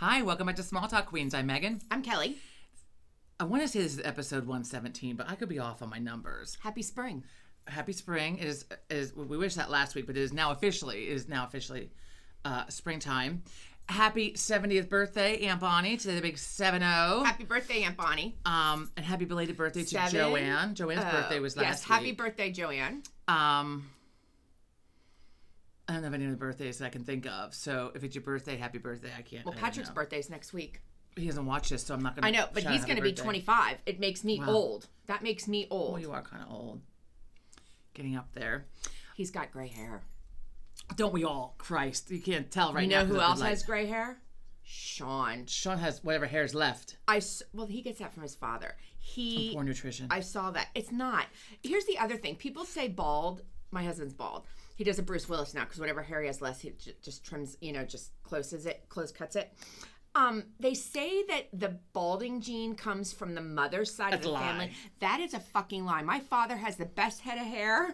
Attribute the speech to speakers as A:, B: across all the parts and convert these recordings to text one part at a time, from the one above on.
A: Hi, welcome back to Small Talk Queens. I'm Megan.
B: I'm Kelly.
A: I want to say this is episode 117, but I could be off on my numbers.
B: Happy spring.
A: Happy spring. It is we wished that last week, but it is now officially springtime. Happy 70th birthday, Aunt Bonnie, to the big 7-0.
B: Happy birthday, Aunt Bonnie.
A: And happy belated birthday to Joanne. Joanne's birthday was last week.
B: Yes, happy birthday, Joanne.
A: I don't have any other birthdays that I can think of. So if it's your birthday, happy birthday. I can't.
B: Well, Patrick's birthday's next week.
A: He hasn't watched this, so I'm not going to.
B: I know, but he's going to be 25. It makes me old. That makes me old.
A: Well, you are kind of old. Getting up there.
B: He's got gray hair.
A: Don't we all? Christ, you can't tell right now.
B: You know who else has gray hair? Sean.
A: Sean has whatever hair's left.
B: Well, he gets that from his father.
A: From poor nutrition.
B: I saw that. It's not. Here's the other thing. People say bald. My husband's bald. He does a Bruce Willis now because whatever hair he has less, he just trims, just close cuts it. They say that the balding gene comes from the mother's side of the family. That is a fucking lie. My father has the best head of hair.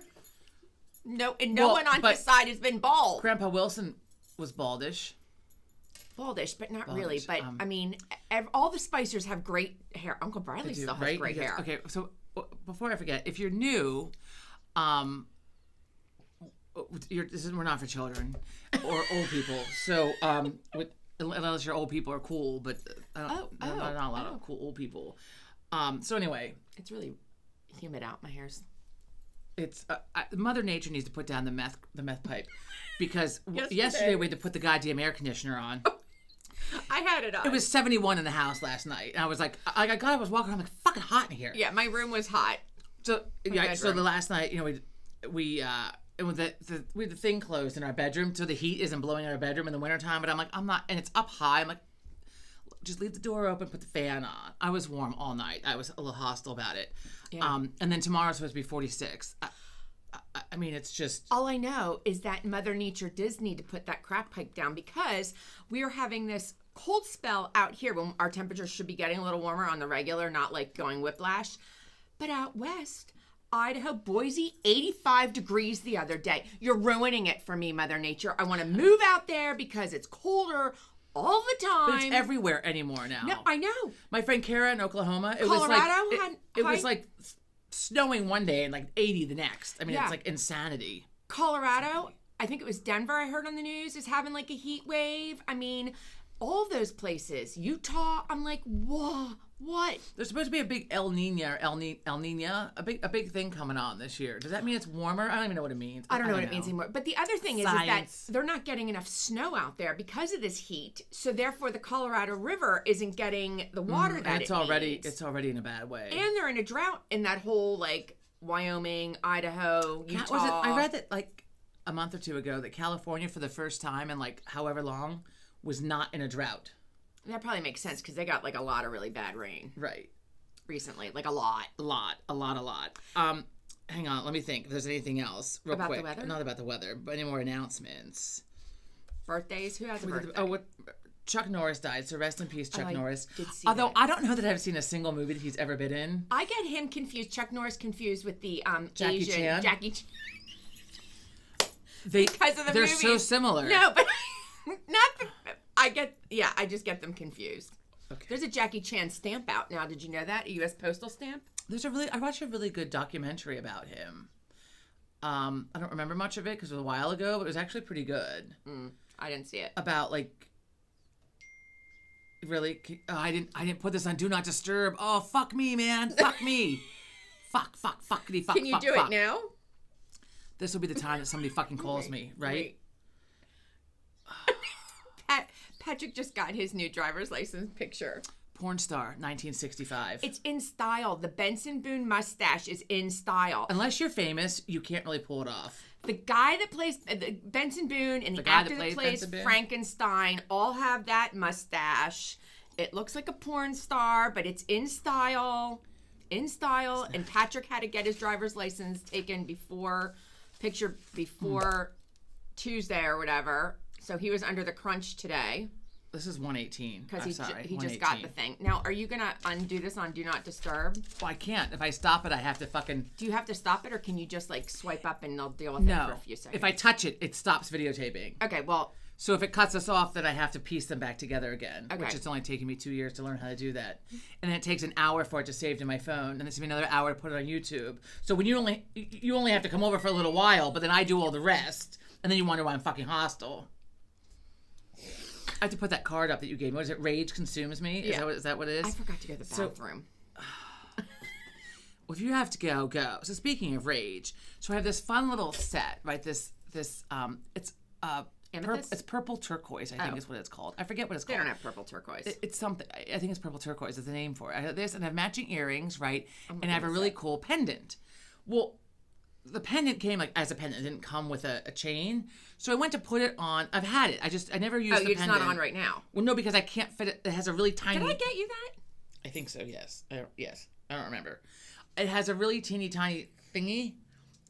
B: No one on his side has been bald.
A: Grandpa Wilson was baldish.
B: Baldish, but not really. But I mean, all the Spicers have great hair. Uncle Bradley still has great hair.
A: Okay, so before I forget, if you're new, we're not for children or old people. So unless your old people are cool, but not a lot of cool old people. So anyway,
B: it's really humid out. My hair's.
A: It's Mother Nature needs to put down the meth pipe, because yesterday we had to put the goddamn air conditioner on.
B: I had it on.
A: It was 71 in the house last night, and I was like, I was walking around like fucking hot in here.
B: Yeah, my room was hot.
A: So so the last night, we had the thing closed in our bedroom, so the heat isn't blowing in our bedroom in the wintertime. But I'm like, I'm not, and it's up high. I'm like, just leave the door open, put the fan on. I was warm all night. I was a little hostile about it. Yeah. And then tomorrow's supposed to be 46. I mean, it's just...
B: All I know is that Mother Nature does need to put that crap pipe down, because we are having this cold spell out here when our temperatures should be getting a little warmer on the regular, not like going whiplash. But out west, Idaho, Boise, 85 degrees the other day. You're ruining it for me, Mother Nature. I want to move out there because it's colder all the time.
A: But it's everywhere anymore now.
B: No, I know.
A: My friend Kara in Oklahoma, it was like snowing one day and like 80 the next. I mean, It's like insanity.
B: Colorado, I think it was Denver, I heard on the news, is having like a heat wave. I mean, all those places. Utah, I'm like, whoa, what? There's
A: supposed to be a big El Nino, a big thing coming on this year. Does that mean it's warmer? I don't even know what it means.
B: I don't know what it means anymore. But the other thing is that they're not getting enough snow out there because of this heat. So therefore, the Colorado River isn't getting the water that
A: it's already in a bad way.
B: And they're in a drought in that whole like Wyoming, Idaho, Utah.
A: I read that like a month or two ago that California, for the first time in like however long, was not in a drought.
B: That probably makes sense because they got like a lot of really bad rain.
A: Right.
B: Recently. Like a lot.
A: A lot. Hang on, let me think if there's anything else real quick.
B: About the weather?
A: Not about the weather, but any more announcements.
B: Birthdays? Who has a birthday?
A: Chuck Norris died, so rest in peace, Chuck Norris.
B: Did see
A: Although
B: that.
A: I don't know that I've seen a single movie that he's ever been in.
B: I get him confused, Chuck Norris confused with the
A: Jackie Chan?
B: Jackie Chan.
A: Because of the
B: movies.
A: They're so similar.
B: No, but I just get them confused. Okay. There's a Jackie Chan stamp out now. Did you know that? A U.S. postal stamp?
A: I watched a really good documentary about him. I don't remember much of it because it was a while ago, but it was actually pretty good.
B: I didn't see it.
A: About like, really, I didn't put this on Do Not Disturb. Oh, fuck me, man. Fuck me. fuckity fuck.
B: Can you do it now?
A: This will be the time that somebody fucking calls me, right?
B: Patrick just got his new driver's license picture.
A: Porn star, 1965.
B: It's in style. The Benson Boone mustache is in style.
A: Unless you're famous, you can't really pull it off.
B: The guy that plays Benson Boone and the actor that plays Frankenstein all have that mustache. It looks like a porn star, but it's in style. And Patrick had to get his driver's license taken before Tuesday or whatever. So he was under the crunch today.
A: This is 118.
B: Because he just got the thing. Now, are you going to undo this on Do Not Disturb?
A: Well, I can't. If I stop it, I have to fucking...
B: Do you have to stop it, or can you just, like, swipe up and they'll deal with it for a few seconds?
A: If I touch it, it stops videotaping.
B: Okay, well...
A: So if it cuts us off, then I have to piece them back together again,
B: Okay.
A: which it's only taken me 2 years to learn how to do that. And then it takes an hour for it to save to my phone, and it's me another hour to put it on YouTube. So when you only have to come over for a little while, but then I do all the rest, and then you wonder why I'm fucking hostile. I have to put that card up that you gave me. What is it? Rage consumes me? Is that what it is?
B: I forgot to go to the bathroom.
A: Well, if you have to go, go. So speaking of rage, so I have this fun little set, right? It's
B: Amethyst?
A: It's purple turquoise, I think is what it's called. I forget what it's
B: They
A: called.
B: don't have purple turquoise.
A: It's something. I think it's purple turquoise is the name for it. I have this, and I have matching earrings, right? And I have a really cool pendant. Well, the pendant came like as a pendant. It didn't come with a chain. So I went to put it on. I've had it. I never used the pendant.
B: It's not on right now.
A: Well, no, because I can't fit it. It has a really tiny.
B: Did I get you that?
A: I think so, yes. I don't remember. It has a really teeny tiny thingy,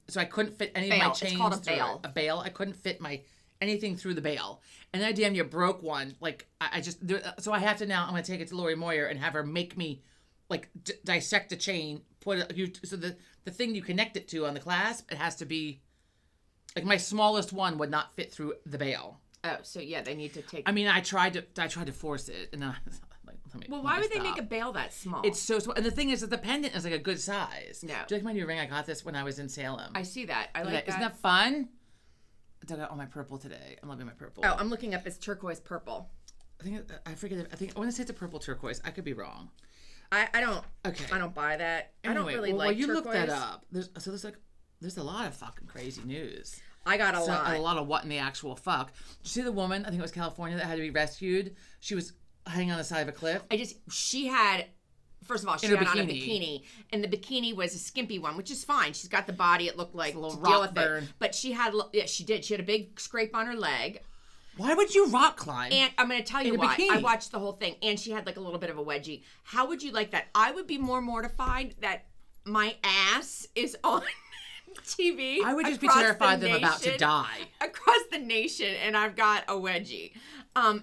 A: so I couldn't fit any of my chains.
B: It's called a
A: through
B: bail.
A: it. A bail. I couldn't fit anything through the bail. And then I damn near broke one. Like, so I have to now, I'm going to take it to Lori Moyer and have her make me, like, dissect the chain, so the thing you connect it to on the clasp, it has to be, like, my smallest one would not fit through the bail.
B: Oh, so yeah, they need to take.
A: I mean, I tried to force it, and then
B: Well, why would they make a bail that small?
A: It's so small. And the thing is that the pendant is like a good size.
B: No.
A: Do you like my new ring? I got this when I was in Salem.
B: I see that. I like that.
A: Isn't that fun? I dug out all my purple today. I'm loving my purple.
B: Oh, I'm looking up as turquoise purple.
A: I forget. I want to say it's a purple turquoise. I could be wrong.
B: I don't.
A: Okay.
B: I don't buy that.
A: Anyway,
B: I don't really like
A: while you
B: turquoise.
A: look that up, there's a lot of fucking crazy news.
B: I got a lot.
A: A lot of what in the actual fuck. Did you see the woman? I think it was California that had to be rescued. She was hanging on the side of a cliff.
B: She had, first of all, she had on a bikini, and the bikini was a skimpy one, which is fine. She's got the body, it looked like a little rock burn. But she had, she did. She had a big scrape on her leg.
A: Why would you rock climb?
B: And I'm going to tell you why. I watched the whole thing, and she had like a little bit of a wedgie. How would you like that? I would be more mortified that my ass is on TV.
A: I would just be terrified that I'm about to die.
B: Across the nation, and I've got a wedgie.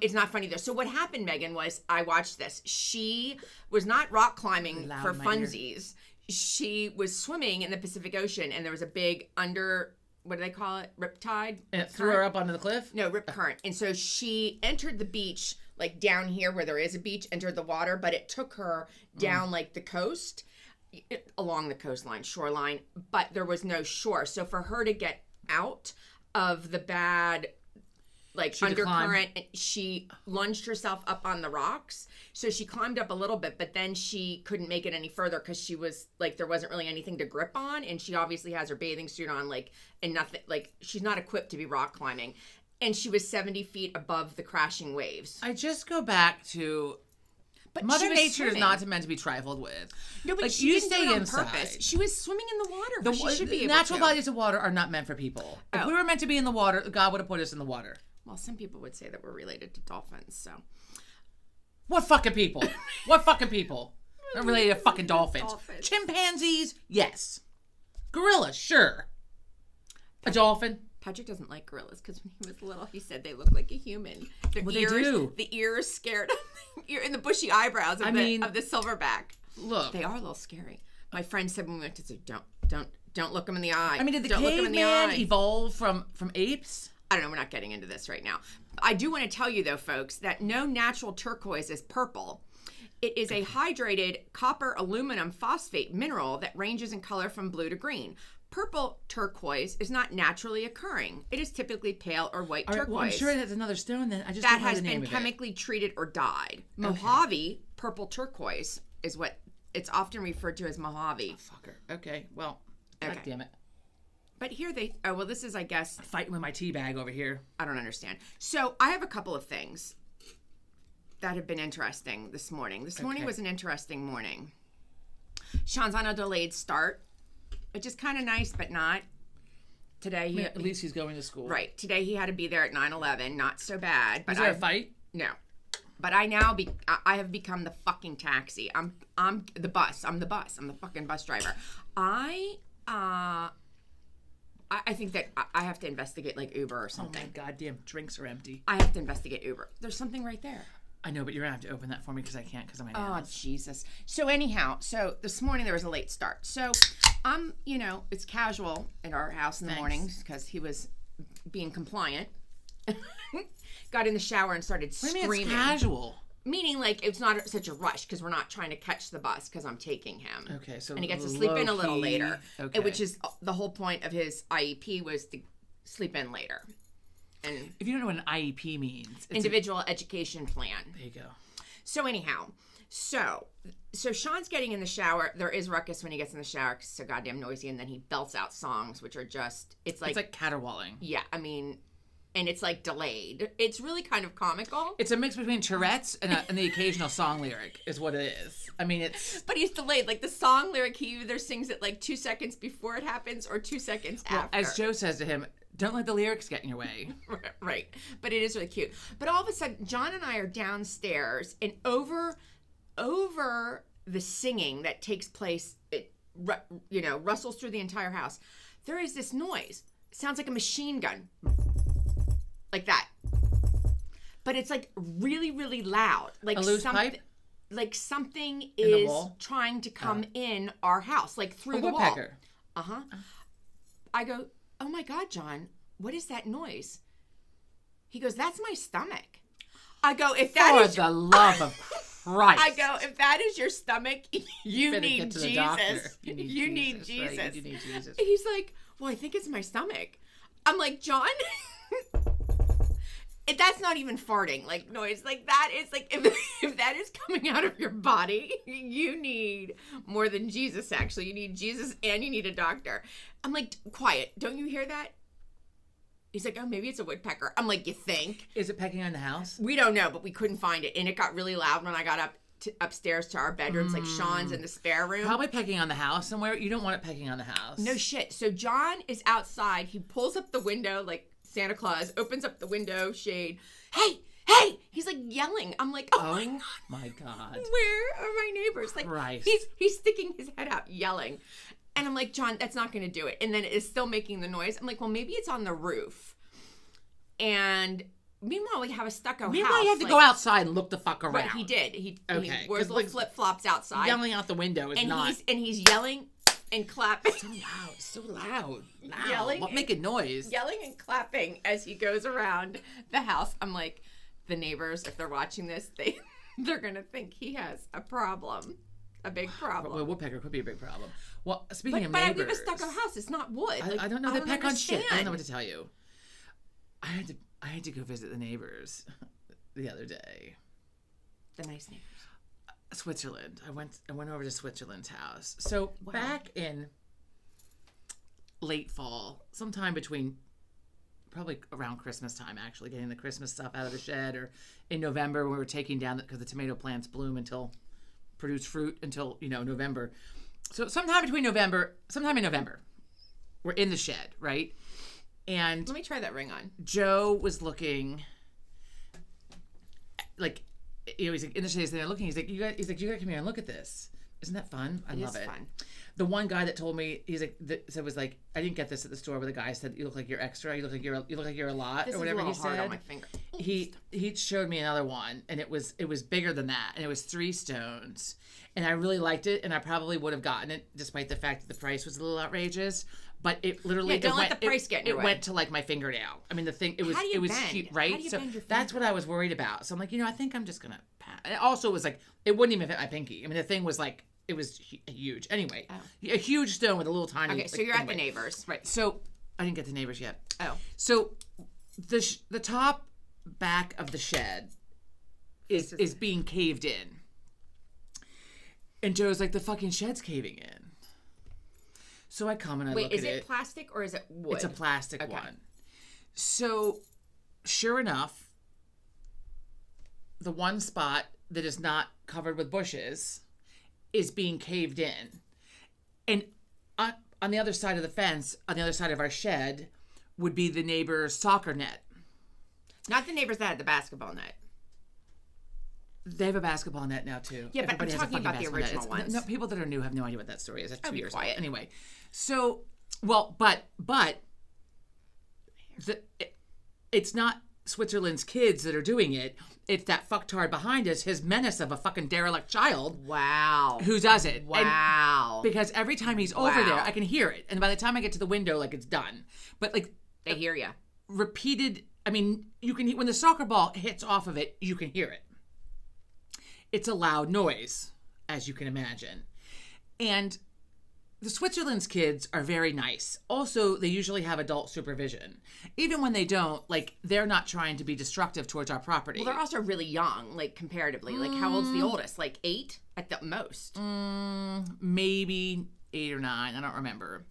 B: It's not funny though. So what happened, Megan, was I watched this. She was not rock climbing for funsies. She was swimming in the Pacific Ocean, and there was a big what do they call it? Riptide?
A: And it threw her up onto the cliff?
B: No, rip current. And so she entered the beach, like down here where there is a beach, entered the water, but it took her down like the coast, along the coastline, shoreline, but there was no shore. So for her to get out of the bad undercurrent, she lunged herself up on the rocks. So she climbed up a little bit, but then she couldn't make it any further because she was like, there wasn't really anything to grip on, and she obviously has her bathing suit on, and nothing, she's not equipped to be rock climbing, and she was 70 feet above the crashing waves.
A: I just go back to, but Mother Nature is not meant to be trifled with.
B: No, but she didn't do it on purpose. She was swimming in the water. She should be able
A: natural
B: to.
A: bodies of water are not meant for people. If we were meant to be in the water, God would have put us in the water.
B: Well, some people would say that we're related to dolphins, so.
A: What fucking people? What fucking people? Not related to fucking dolphins. Chimpanzees, yes. Gorillas, sure. A dolphin?
B: Patrick doesn't like gorillas because when he was little, he said they look like a human.
A: They do.
B: The ears scared him. You're in the bushy eyebrows of the silverback.
A: Look.
B: They are a little scary. My friend said when we went to say, don't look them in the eye.
A: I mean, did the caveman evolve from apes?
B: I don't know. We're not getting into this right now. I do want to tell you, though, folks, that no natural turquoise is purple. It is a hydrated copper aluminum phosphate mineral that ranges in color from blue to green. Purple turquoise is not naturally occurring. It is typically pale or white turquoise.
A: Well, I'm sure that's another stone then. I just
B: that
A: don't know
B: has
A: the name
B: been
A: of
B: chemically treated or dyed. Mojave purple turquoise is what it's often referred to as Mojave.
A: Oh, fucker. Okay. Well, God damn it.
B: But here this is, I guess.
A: Fighting with my tea bag over here.
B: I don't understand. So I have a couple of things that have been interesting this morning. This morning was an interesting morning. Sean's on a delayed start, which is kind of nice, but not. Today,
A: at least he's going to school.
B: Right. Today he had to be there at 9:11. Not so bad. But
A: is there a fight?
B: No. But I have become the fucking taxi. I'm the bus. I'm the bus. I'm the fucking bus driver. I think that I have to investigate like Uber or something.
A: Oh my goddamn drinks are empty.
B: I have to investigate Uber. There's something right there.
A: I know, but you're going to have to open that for me because I can't because of my nails.
B: Oh, Jesus. So anyhow, this morning there was a late start. So it's casual at our house in the mornings because he was being compliant. got in the shower and started
A: What do you
B: screaming.
A: mean it's casual?
B: Meaning, like, it's not such a rush because we're not trying to catch the bus because I'm taking him.
A: Okay, so
B: and he gets to sleep in a little
A: low-key,
B: later,
A: okay.
B: which is the whole point of his IEP was to sleep in later. And
A: If you don't know what an IEP means, it's
B: individual education plan.
A: there you go.
B: So anyhow, so Sean's getting in the shower. There is ruckus when he gets in the shower because it's so goddamn noisy, and then he belts out songs which are just it's like
A: caterwauling.
B: yeah, I mean, and it's like delayed. It's really kind of comical.
A: It's a mix between Tourette's and the occasional song lyric is what it is. I mean, it's
B: But he's delayed. Like the song lyric, he either sings it like 2 seconds before it happens or 2 seconds after.
A: as Joe says to him, don't let the lyrics get in your way.
B: Right. But it is really cute. But all of a sudden, John and I are downstairs, and over the singing that takes place, it rustles through the entire house. There is this noise. It sounds like a machine gun. Like that. But it's like really, really loud. Like
A: A loose pipe?
B: Like something
A: In the
B: is
A: wall?
B: trying to come in our house, like through
A: A
B: the wall.
A: woodpecker.
B: Uh-huh. I go, oh my God, John, what is that noise? He goes, that's my stomach. I go, if that
A: For
B: is
A: the love of Christ.
B: I go, if that is your stomach, you
A: Better
B: need
A: get to the
B: Jesus.
A: doctor.
B: You need Jesus.
A: Right? You need Jesus.
B: He's like, well, I think it's my stomach. I'm like, John, that's not even farting like noise. Like that is like, if that is coming out of your body, you need more than Jesus, actually. You need Jesus and you need a doctor. I'm like, quiet. Don't you hear that? He's like, oh, maybe it's a woodpecker. I'm like, you think?
A: Is it pecking on the house?
B: We don't know, but we couldn't find it. And it got really loud when I got upstairs to our bedrooms, like Sean's in the spare room.
A: Probably pecking on the house somewhere. You don't want it pecking on the house.
B: No shit. So John is outside. He pulls up the window like Santa Claus, opens up the window shade. Hey, hey! He's like yelling. I'm like, oh
A: my God.
B: Where are my neighbors? Like,
A: Christ.
B: he's sticking his head out yelling. And I'm like, John, that's not going to do it. And then it is still making the noise. I'm like, well, maybe it's on the roof. And meanwhile, we have a stucco house.
A: Meanwhile, you have to go outside and look the fuck around.
B: Right, he did. He wears
A: 'cause,
B: little flip-flops outside.
A: Yelling out the window is not.
B: He's yelling and clapping.
A: So loud.
B: Yelling
A: What making noise?
B: Yelling and clapping as he goes around the house. I'm like, the neighbors, if they're watching this, they're going to think he has a problem. A big problem.
A: Well, woodpecker could be a big problem. Well, speaking of
B: but
A: neighbors.
B: we have a stucco house. It's not wood.
A: I don't know. They peck on shit. I don't know what
B: understand.
A: to tell you. I had to go visit the neighbors the other day.
B: The nice neighbors.
A: Switzerland. I went over to Switzerland's house. So back in late fall, sometime between probably around Christmas time, actually getting the Christmas stuff out of the shed, or in November when we were taking down because the tomato plants produce fruit until November. So sometime in November, we're in the shed, right? And
B: let me try that ring on.
A: Joe was looking like, he's like in the shade, they're looking. He's like, you gotta come here and look at this. Isn't that fun? I love it. Fun. The one guy that told me, he's like, was like, I didn't get this at the store, but the guy said, you look like you're extra. You look like you're a lot, or whatever he said.
B: Hard on my finger.
A: He showed me another one, and it was bigger than that, and it was 3 stones, and I really liked it, and I probably would have gotten it despite the fact that the price was a little outrageous. But it literally
B: let the price get in your way.
A: It went to like my fingernail. I mean, the thing it was huge, right?
B: How do you bend your
A: that's what I was worried about. So I'm like, I think I'm just gonna pass. And also, it was like it wouldn't even fit my pinky. I mean, the thing was like it was huge. Anyway, a huge stone with a little tiny.
B: Okay, so you're at the neighbors,
A: right? So I didn't get the neighbors yet.
B: Oh,
A: so the top back of the shed is being caved in, and Joe's like, the fucking shed's caving in. So I come and I look at it.
B: Wait, is it plastic or is it wood?
A: It's a plastic one. So, sure enough, the one spot that is not covered with bushes is being caved in. And on the other side of the fence, on the other side of our shed, would be the neighbor's soccer net.
B: Not the neighbors that had the basketball net.
A: They have a basketball net now, too.
B: Yeah, but I'm talking about the original ones.
A: No, people that are new have no idea what that story is. That's 2 years old.
B: Quiet.
A: Anyway, so, well, but it's not Switzerland's kids that are doing it. It's that fucktard behind us, his menace of a fucking derelict child.
B: Wow.
A: Who does it.
B: Wow.
A: And because every time he's over there, I can hear it. And by the time I get to the window, like, it's done. But, like...
B: They hear you.
A: Repeated I mean, you can, when the soccer ball hits off of it, you can hear it. It's a loud noise, as you can imagine. And the Switzerland's kids are very nice. Also, they usually have adult supervision. Even when they don't, like, they're not trying to be destructive towards our property.
B: Well, they're also really young, like, comparatively. Like, how old's the oldest? Like 8 at the most?
A: Maybe 8 or 9. I don't remember.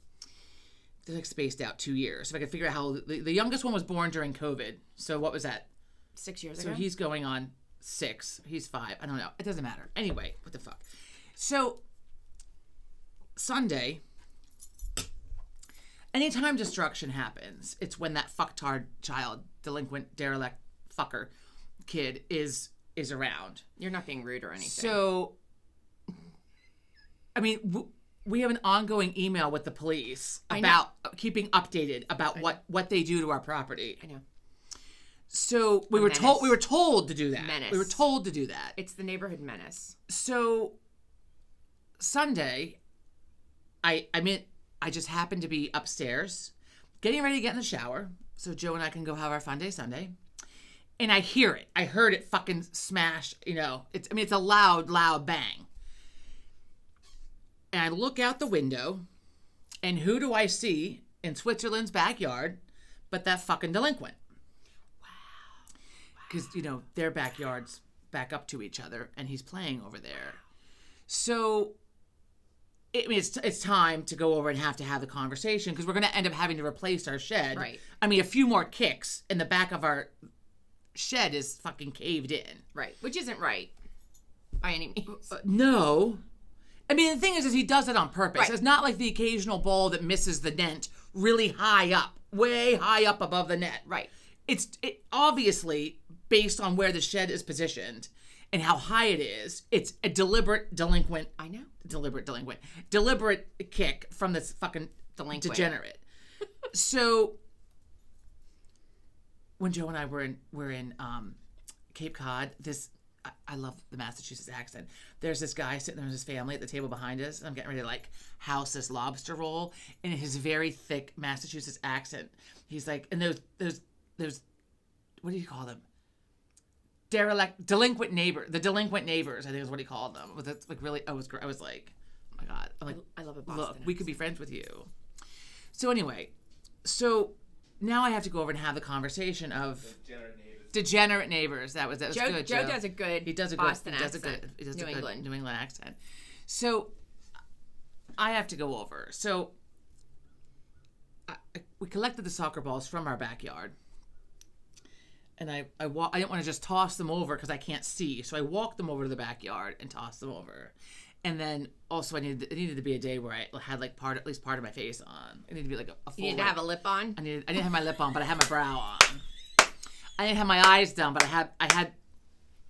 A: They're, like, spaced out 2 years. If I could figure out how... The youngest one was born during COVID. So what was that?
B: 6 years
A: So
B: ago?
A: he's going on 6. He's 5. I don't know. It doesn't matter. Anyway, what the fuck? So... Sunday, anytime destruction happens, it's when that fucktard child, delinquent, derelict fucker kid is around.
B: You're not being rude or anything.
A: So, I mean, we have an ongoing email with the police about keeping updated about what they do to our property.
B: I know.
A: So we were told to do that.
B: Menace.
A: We were told to do that.
B: It's the neighborhood menace.
A: So Sunday, I just happened to be upstairs getting ready to get in the shower so Joe and I can go have our fun day Sunday. And I hear it. I heard it fucking smash, you know. It's a loud, loud bang. And I look out the window, and who do I see in Switzerland's backyard but that fucking delinquent? Wow. Because, you know, their backyards back up to each other, and he's playing over there. So... I mean, it's time to go over and have the conversation because we're going to end up having to replace our shed.
B: Right.
A: I mean, a few more kicks and the back of our shed is fucking caved in.
B: Right. Which isn't right by any means.
A: No. I mean, the thing is he does it on purpose.
B: Right.
A: It's not like the occasional ball that misses the net really high up, way high up above the net.
B: Right.
A: It's obviously based on where the shed is positioned and how high it is. It's a deliberate delinquent.
B: I know.
A: Deliberate kick from this fucking degenerate. So when Joe and I were in Cape Cod, I love the Massachusetts accent. There's this guy sitting there with his family at the table behind us, and I'm getting ready to like house this lobster roll in his very thick Massachusetts accent. He's like, and those what do you call them? Delinquent neighbors, I think is what he called them. With like really, I was like, oh my God, I'm like,
B: I love a Boston
A: look, we could be friends with you. So anyway, now I have to go over and have the conversation of degenerate neighbors. That was
B: Joe,
A: good.
B: Joe does a good. He does a
A: Boston
B: good
A: accent. He does
B: New
A: a good
B: England.
A: New England accent. So I have to go over. So we collected the soccer balls from our backyard. And I didn't want to just toss them over because I can't see. So I walked them over to the backyard and tossed them over. And then also it needed to be a day where I had like at least part of my face on. It needed to be like a full.
B: You need to have a lip on?
A: I didn't have my lip on, but I had my brow on. I didn't have my eyes done, but I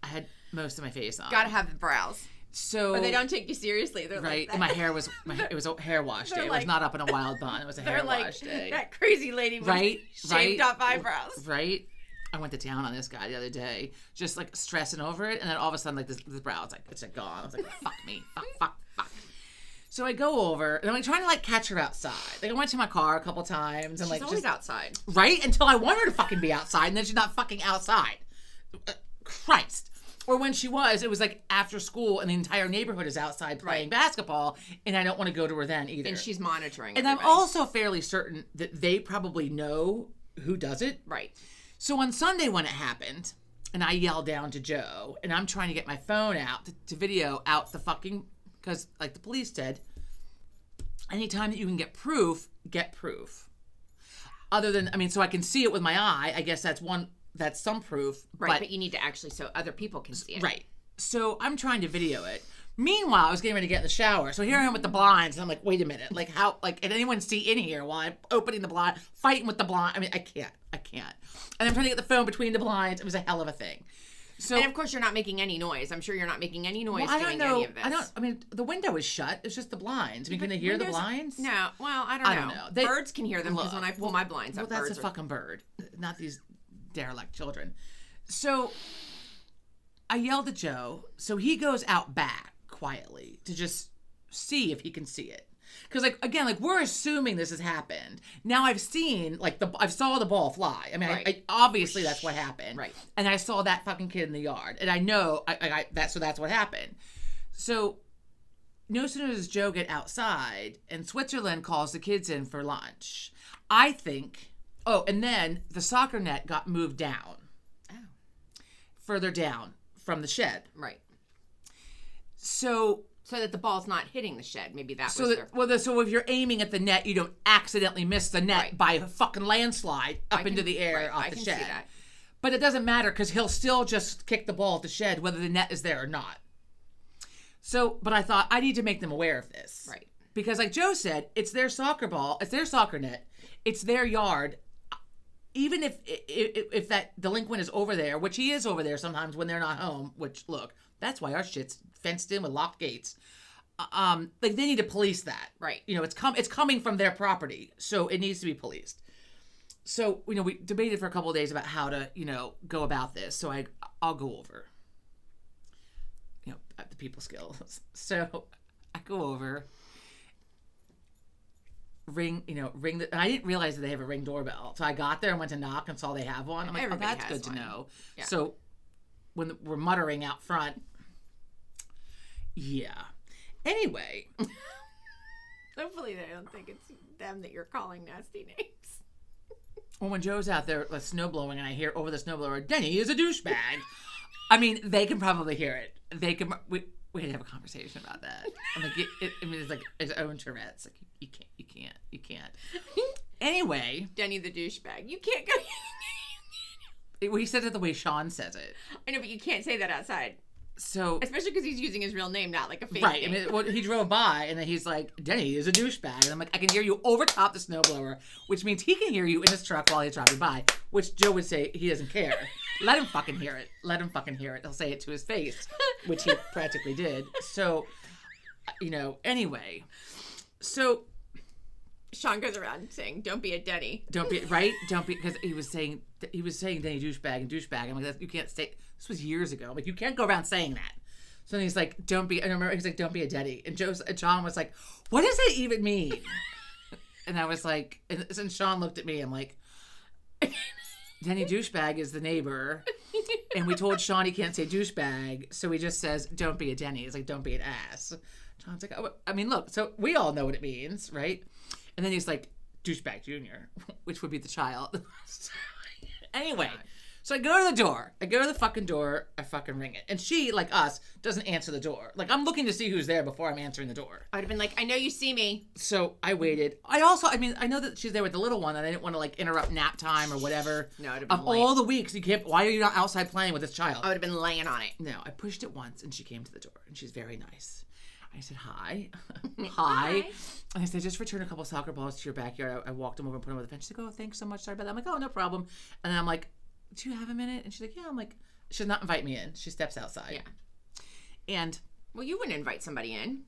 A: had most of my face on.
B: Gotta have the brows.
A: So
B: or they don't take you seriously. They're
A: right.
B: Like
A: And my hair was it was a hair wash day. It was not up in a wild bun. It was a hair wash day.
B: That crazy lady with shaved off eyebrows.
A: Right. I went to town on this guy the other day, just like stressing over it, and then all of a sudden, like this brow, it's like gone. I was like, fuck me, fuck. So I go over, and I'm like trying to like catch her outside. Like I went to my car a couple times, and
B: she's
A: like
B: always outside,
A: right? Until I want her to fucking be outside, and then she's not fucking outside. Christ. Or when she was, it was like after school, and the entire neighborhood is outside playing basketball, and I don't want to go to her then either.
B: And she's monitoring.
A: And
B: everybody.
A: I'm also fairly certain that they probably know who does it,
B: right?
A: So on Sunday when it happened, and I yelled down to Joe, and I'm trying to get my phone out to video out the fucking, because like the police said, anytime that you can get proof, get proof. Other than, I mean, so I can see it with my eye, I guess that's some proof.
B: Right, but you need to actually, so other people can see it.
A: Right. So I'm trying to video it. Meanwhile, I was getting ready to get in the shower. So here I am with the blinds, and I'm like, wait a minute. Like, how, like, can anyone see in here while I'm opening the blind, fighting with the blind? I mean, I can't. And I'm trying to get the phone between the blinds. It was a hell of a thing. So,
B: and of course, you're not making any noise. I'm sure you're not making any noise doing any of this.
A: I mean, the window is shut. It's just the blinds. I mean, can they hear the blinds?
B: No. Well, I don't know. Birds can hear them because when I pull my blinds up,
A: that's a fucking bird, not these derelict children. So I yelled at Joe. So he goes out back quietly to just see if he can see it. Because like again, like we're assuming this has happened. Now I've seen like I saw the ball fly. I mean,
B: Right.
A: I obviously that's what happened.
B: Right.
A: And I saw that fucking kid in the yard, and I know that's what happened. So no sooner does Joe get outside, and Switzerland calls the kids in for lunch. I think. Oh, and then the soccer net got moved down.
B: Oh.
A: Further down from the shed.
B: Right.
A: So
B: that the ball's not hitting the shed. Maybe that
A: so
B: was
A: that, so if you're aiming at the net, you don't accidentally miss the net
B: Right.
A: by a fucking landslide up into the air off the shed. See that. But it doesn't matter because he'll still just kick the ball at the shed whether the net is there or not. So, but I thought I need to make them aware of this.
B: Right.
A: Because like Joe said, it's their soccer ball, it's their soccer net, it's their yard. Even if that delinquent is over there, which he is over there sometimes when they're not home, which look, that's why our shit's fenced in with locked gates. Like they need to police that.
B: Right.
A: You know, it's coming from their property, so it needs to be policed. So, you know, we debated for a couple of days about how to, you know, go about this. So I'll go over. You know, the people skills. So I go over. Ring the. And I didn't realize that they have a Ring doorbell. So I got there and went to knock and saw they have one. I'm like,
B: Everybody
A: that's
B: has
A: good
B: one.
A: to know.
B: Yeah.
A: So when we're muttering out front, yeah. Anyway,
B: Hopefully they don't think it's them that you're calling nasty names.
A: well, when Joe's out there like, snow blowing and I hear over the snowblower, Denny is a douchebag. I mean, they can probably hear it. They can. We had to have a conversation about that. I'm like, I mean, it's like its own Tourette's. Like, you can't. Anyway,
B: Denny the douchebag. You can't go.
A: He said it the way Sean says it.
B: I know, but you can't say that outside.
A: So,
B: especially because he's using his real name, not like a fake
A: right.
B: name.
A: I mean, well, he drove by and then he's like, Denny is a douchebag. And I'm like, I can hear you over top the snowblower, which means he can hear you in his truck while he's driving by, which Joe would say he doesn't care. Let him fucking hear it. He'll say it to his face, which he practically did. So, you know, anyway. So,
B: Sean goes around saying, "Don't be a Denny."
A: Don't be, because he was saying Denny douchebag. I'm like, you can't say, this was years ago. I'm like, you can't go around saying that. So then he's like, I remember he's like, don't be a Denny. And John was like, what does it even mean? And I was like, and Sean looked at me, I'm like, Denny douchebag is the neighbor. And we told Sean he can't say douchebag. So he just says, don't be a Denny. He's like, don't be an ass. John's like, oh, I mean, look, so we all know what it means, right? And then he's like, douchebag junior, which would be the child. Anyway, so I go to the door. I go to the fucking door. I fucking ring it. And she, like us, doesn't answer the door. Like, I'm looking to see who's there before I'm answering the door.
B: I would have been like, I know you see me.
A: So I waited. I know that she's there with the little one, and I didn't want to, like, interrupt nap time or whatever.
B: No, I'd have been
A: Of all the weeks, why are you not outside playing with this child?
B: I would have been laying on it.
A: No, I pushed it once, and she came to the door, and she's very nice. I said, hi. Hi. And I said, just return a couple soccer balls to your backyard. I walked them over and put them over the fence. She's like, oh, thanks so much. Sorry about that. I'm like, oh, no problem. And then I'm like, do you have a minute? And she's like, yeah. I'm like, she does not invite me in. She steps outside.
B: Yeah.
A: And
B: well, you wouldn't invite somebody in.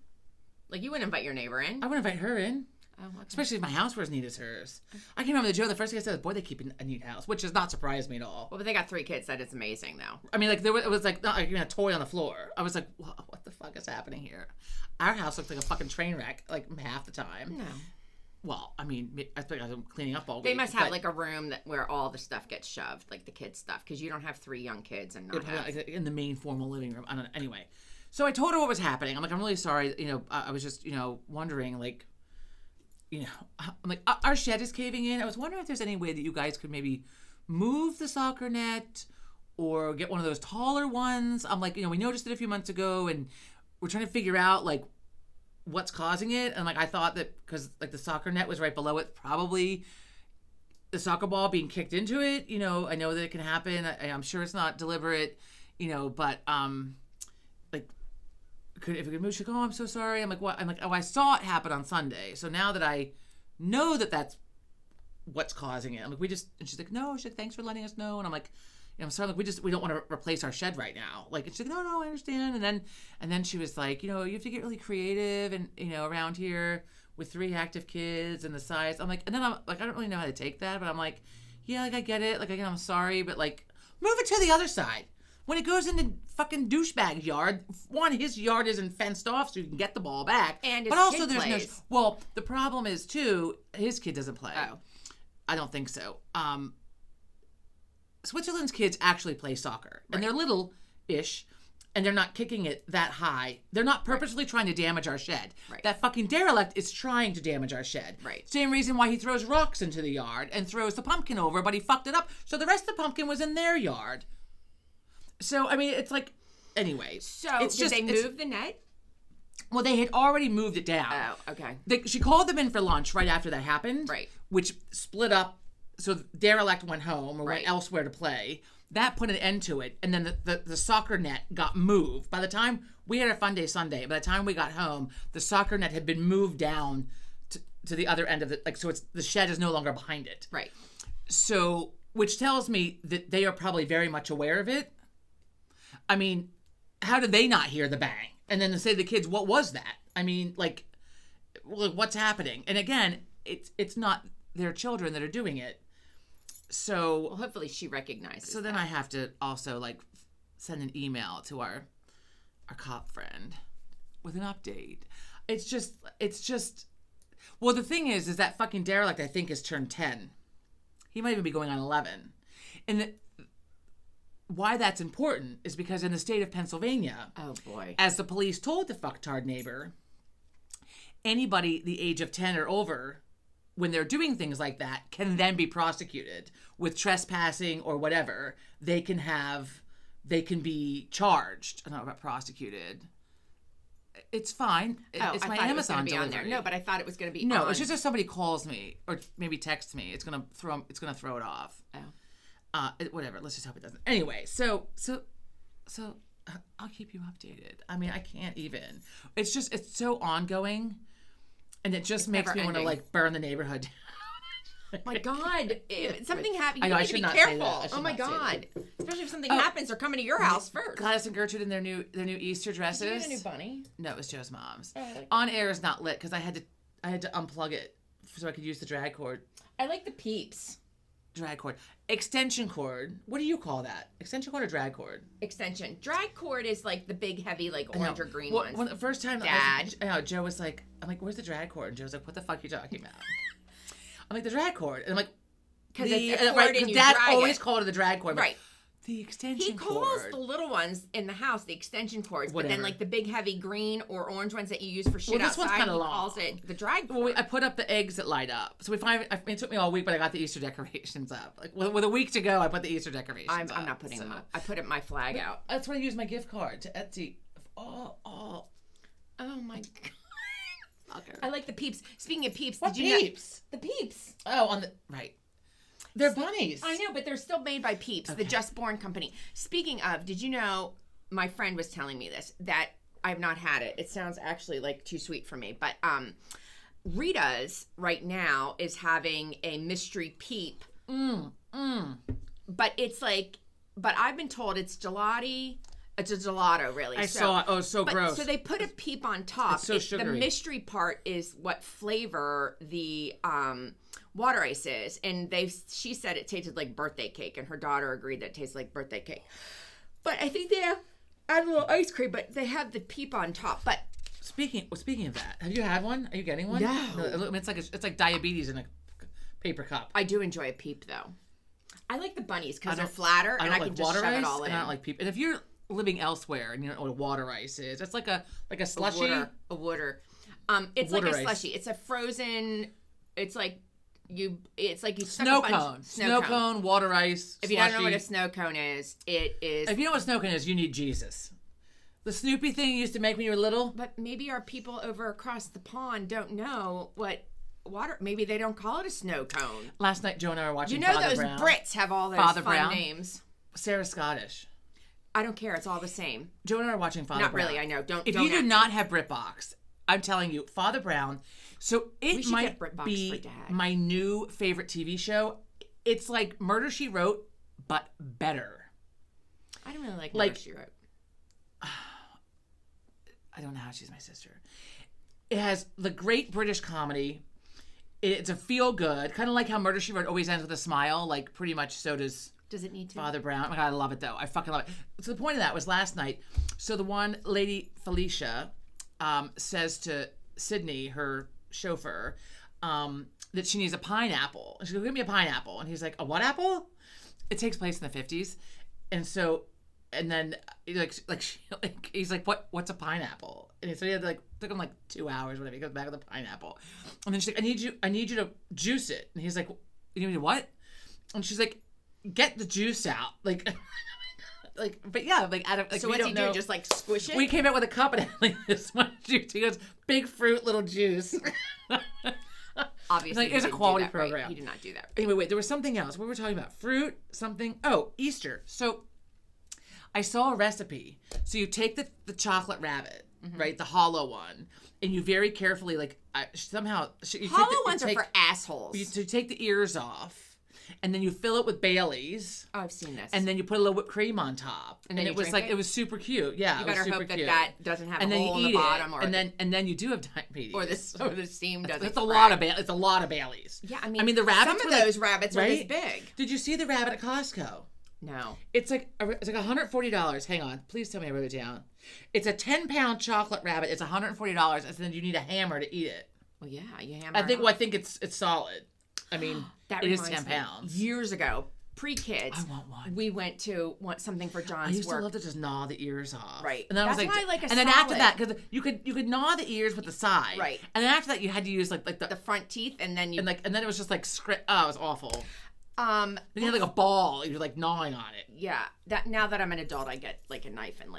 B: Like, you wouldn't invite your neighbor in.
A: I would invite her in.
B: Oh, okay.
A: Especially if my house were as neat as hers. I came home to Joe. The first thing I said was, boy, they keep a neat house, which does not surprise me at all.
B: Well, but they got 3 kids. That is amazing, though.
A: I mean, like, it was like, not like a toy on the floor. I was like, what the fuck is happening here? Our house looks like a fucking train wreck, like, half the time.
B: No.
A: Well, I mean, I think I'm cleaning up all week.
B: They must have, like, a room where all the stuff gets shoved, like the kids' stuff, because you don't have 3 young kids and not have...
A: in the main formal living room. I don't know. Anyway, so I told her what was happening. I'm like, I'm really sorry. You know, I was just, you know, wondering, like, you know, I'm like, our shed is caving in. I was wondering if there's any way that you guys could maybe move the soccer net or get one of those taller ones. I'm like, you know, we noticed it a few months ago, and we're trying to figure out, like, what's causing it. And, like, I thought that because, like, the soccer net was right below it, probably the soccer ball being kicked into it. You know, I know that it can happen. I'm sure it's not deliberate, you know, but, like, if we could move, she's like, oh, I'm so sorry. I'm like, what? I'm like, oh, I saw it happen on Sunday. So now that I know that that's what's causing it, I'm like, and she's like, no, she's like, thanks for letting us know. And I'm like, you know, I'm sorry, like, we don't want to replace our shed right now. Like, and she's like, no, I understand. And then she was like, you know, you have to get really creative and, you know, around here with 3 active kids and the size. I'm like, and then I'm like, I don't really know how to take that, but I'm like, yeah, like, I get it. Like, again, I'm sorry, but, like, move it to the other side. when it goes into fucking douchebag's yard, one, his yard isn't fenced off so you can get the ball back.
B: And his
A: but also
B: kid
A: there's
B: plays.
A: no. Well, the problem is too, his kid doesn't play.
B: Oh.
A: I don't think so. Switzerland's kids actually play soccer, and they're little-ish, and they're not kicking it that high. They're not purposely trying to damage our shed.
B: Right.
A: That fucking derelict is trying to damage our shed.
B: Right.
A: Same reason why he throws rocks into the yard and throws the pumpkin over, but he fucked it up, so the rest of the pumpkin was in their yard. So, I mean, it's like, anyway.
B: So,
A: it's
B: did they move the net?
A: Well, they had already moved it down.
B: Oh, okay.
A: She called them in for lunch right after that happened.
B: Right.
A: Which split up. So derelict went home or
B: Right.
A: went elsewhere to play. That put an end to it. And then the soccer net got moved. By the time we had a fun day Sunday, by the time we got home, the soccer net had been moved down to the other end of it. Like, so it's the shed is no longer behind it.
B: Right.
A: So, which tells me that they are probably very much aware of it. I mean, how did they not hear the bang? And then to say to the kids, what was that? I mean, like, what's happening? And again, it's not their children that are doing it. So,
B: Well, hopefully she recognizes.
A: so then I have to also like send an email to our cop friend with an update. It's just. Well, the thing is that fucking derelict I think has turned 10. He might even be going on 11. And why that's important is because in the state of Pennsylvania,
B: Oh boy.
A: as the police told the fucktard neighbor, anybody the age of 10 or over, when they're doing things like that, can then be prosecuted with trespassing or whatever. They can be charged. I don't know about prosecuted. It's fine. It's
B: I
A: my
B: thought it was
A: Amazon
B: going to be on
A: delivery.
B: there. No, but I thought it was going to be
A: No,
B: on.
A: it's just if somebody calls me or maybe texts me, it's gonna throw it off.
B: Oh.
A: Whatever. Let's just hope it doesn't. Anyway, so I'll keep you updated. I mean, I can't even. It's so ongoing, and it just makes me want to
B: never-ending.
A: like burn the neighborhood down.
B: My God, if something happens,
A: I
B: you
A: know, I
B: need to
A: should
B: be
A: not say
B: careful.
A: that. I should
B: Oh my
A: not say
B: God, especially if something happens, they're coming to your house first.
A: Gladys and Gertrude in their new Easter dresses.
B: Did you get a new bunny?
A: No, it was Joe's mom's.
B: Oh, I like
A: On air is not lit because I had to unplug it so I could use the drag cord.
B: I like the peeps.
A: Drag cord. Extension cord. What do you call that? Extension cord or drag cord?
B: Extension. Drag cord is like the big, heavy, like orange or green
A: well,
B: ones.
A: When the first time
B: Dad.
A: Joe was like, I'm like, where's the drag cord? And Joe's like, what the fuck are you talking about? I'm like, the drag cord. And I'm like,
B: Because it's a cord and you
A: Dad
B: drag
A: always
B: it.
A: called it the drag cord. I'm like,
B: Right.
A: The extension
B: He
A: cord.
B: calls the little ones in the house the extension cords, but then
A: Whatever.
B: like the big, heavy green or orange ones that you use for shit
A: Well, this one's
B: outside,
A: kinda
B: he
A: long.
B: calls it the drag cord.
A: Well, I put up the eggs that light up. So it took me all week, but I got the Easter decorations up. Like with a week to go, I put the Easter decorations up.
B: I'm not putting them up. I put my flag out.
A: That's when I use my gift card to Etsy. Oh.
B: Oh my God.
A: Fucker.
B: I like the peeps. Speaking of peeps,
A: What
B: did you
A: peeps?
B: know the peeps?
A: Oh, right. They're bunnies.
B: I know, but they're still made by Peeps, the Just Born company. Speaking of, did you know, my friend was telling me this, that I've not had it. It sounds actually like too sweet for me. But Rita's right now is having a mystery peep. But it's like, but I've been told it's gelati. It's a gelato, really.
A: I saw it. Oh, it's so gross.
B: So they put a peep on top.
A: It's so
B: The
A: sugary.
B: mystery part is what flavor the water ice is, and she said it tasted like birthday cake, and her daughter agreed that it tastes like birthday cake. But I think they add a little ice cream, but they have the peep on top. But
A: Speaking of that, have you had one? Are you getting one?
B: No.
A: It's like diabetes in a paper cup.
B: I do enjoy a peep though. I like the bunnies because they're
A: don't-
B: flatter, and I
A: like
B: can just
A: water
B: shove
A: ice,
B: it all in.
A: and I don't like peep. And if you're living elsewhere and you don't know what water ice is, it's like a slushy.
B: A water. It's
A: Water
B: like a
A: ice.
B: slushy. It's a frozen. It's like you stuck
A: Snow
B: a bunch-
A: cone. Snow cone, water ice.
B: If you don't know
A: slushy.
B: what a snow cone is, it is.
A: If you know what a snow cone is, you need Jesus. The Snoopy thing you used to make when you were little.
B: But maybe our people over across the pond don't know what water. Maybe they don't call it a snow cone.
A: Last night, Joe and I were watching.
B: You know
A: Father
B: those
A: Brown.
B: Brits have all those
A: Father
B: fun
A: Brown?
B: names.
A: Sarah's Scottish.
B: I don't care. It's all the same.
A: Joe and I are watching Father
B: Not
A: Brown.
B: really. I know. Don't.
A: If
B: don't
A: you do
B: act-
A: not have BritBox, I'm telling you, Father Brown. So
B: We
A: it
B: should
A: might
B: get BritBox
A: be
B: for Dad.
A: my new favorite TV show. It's like Murder, She Wrote, but better.
B: I don't really like
A: Like-
B: Murder, She Wrote.
A: I don't know how she's my sister. It has the great British comedy. It's a feel good, kind of like how Murder, She Wrote always ends with a smile. Like pretty much so does
B: Does it need to?
A: Father Brown. Oh my God, I love it though. I fucking love it. So the point of that was last night. So the one lady, Felicia, says to Sydney, her chauffeur, that she needs a pineapple. And she goes, give me a pineapple. And he's like, a what apple? It takes place in the 50s. And so, and then he's like, what's a pineapple? And so he had took him 2 hours, whatever. He goes back with a pineapple. And then she's like, I need you to juice it. And he's like, you need me to what? And she's like, get the juice out. But yeah, out of,
B: so what's he do? Just squish it?
A: We came out with a cup and had this much juice. He goes, big fruit, little juice.
B: Obviously,
A: it was a quality program.
B: Right? He did not do that.
A: Anyway, wait, there was something else. What were we talking about? Fruit, something. Oh, Easter. So I saw a recipe. So you take the chocolate rabbit, right, the hollow one, and you very carefully
B: hollow ones are for assholes.
A: You take the ears off. And then you fill it with Baileys.
B: Oh, I've seen this.
A: And then you put a little whipped cream on top.
B: And then
A: it was it was super cute. Yeah,
B: you better hope
A: cute.
B: that doesn't have a hole in the bottom,
A: and then you do have diabetes,
B: or the steam doesn't.
A: It's a lot of It's a lot of Baileys.
B: Yeah, I mean
A: the rabbits.
B: Some of those rabbits are this big.
A: Did you see the rabbit at Costco?
B: No.
A: It's $140. Hang on, please tell me I wrote it down. It's a 10-pound chocolate rabbit. It's $140, and then you need a hammer to eat it.
B: Well, yeah, you hammer.
A: I think it's solid. I mean,
B: that
A: it is 10 pounds.
B: Years ago, pre-kids,
A: I want one.
B: We went to want something for John's work.
A: I used to love to just gnaw the ears off.
B: Right.
A: And then
B: That's why I like a
A: and then
B: solid.
A: after that, because you could gnaw the ears with the side.
B: Right.
A: And then after that, you had to use the
B: front teeth, and then you
A: and then it was just script. Oh, it was awful.
B: Then
A: you had a ball. You're gnawing on it.
B: Yeah. Now that I'm an adult, I get a knife and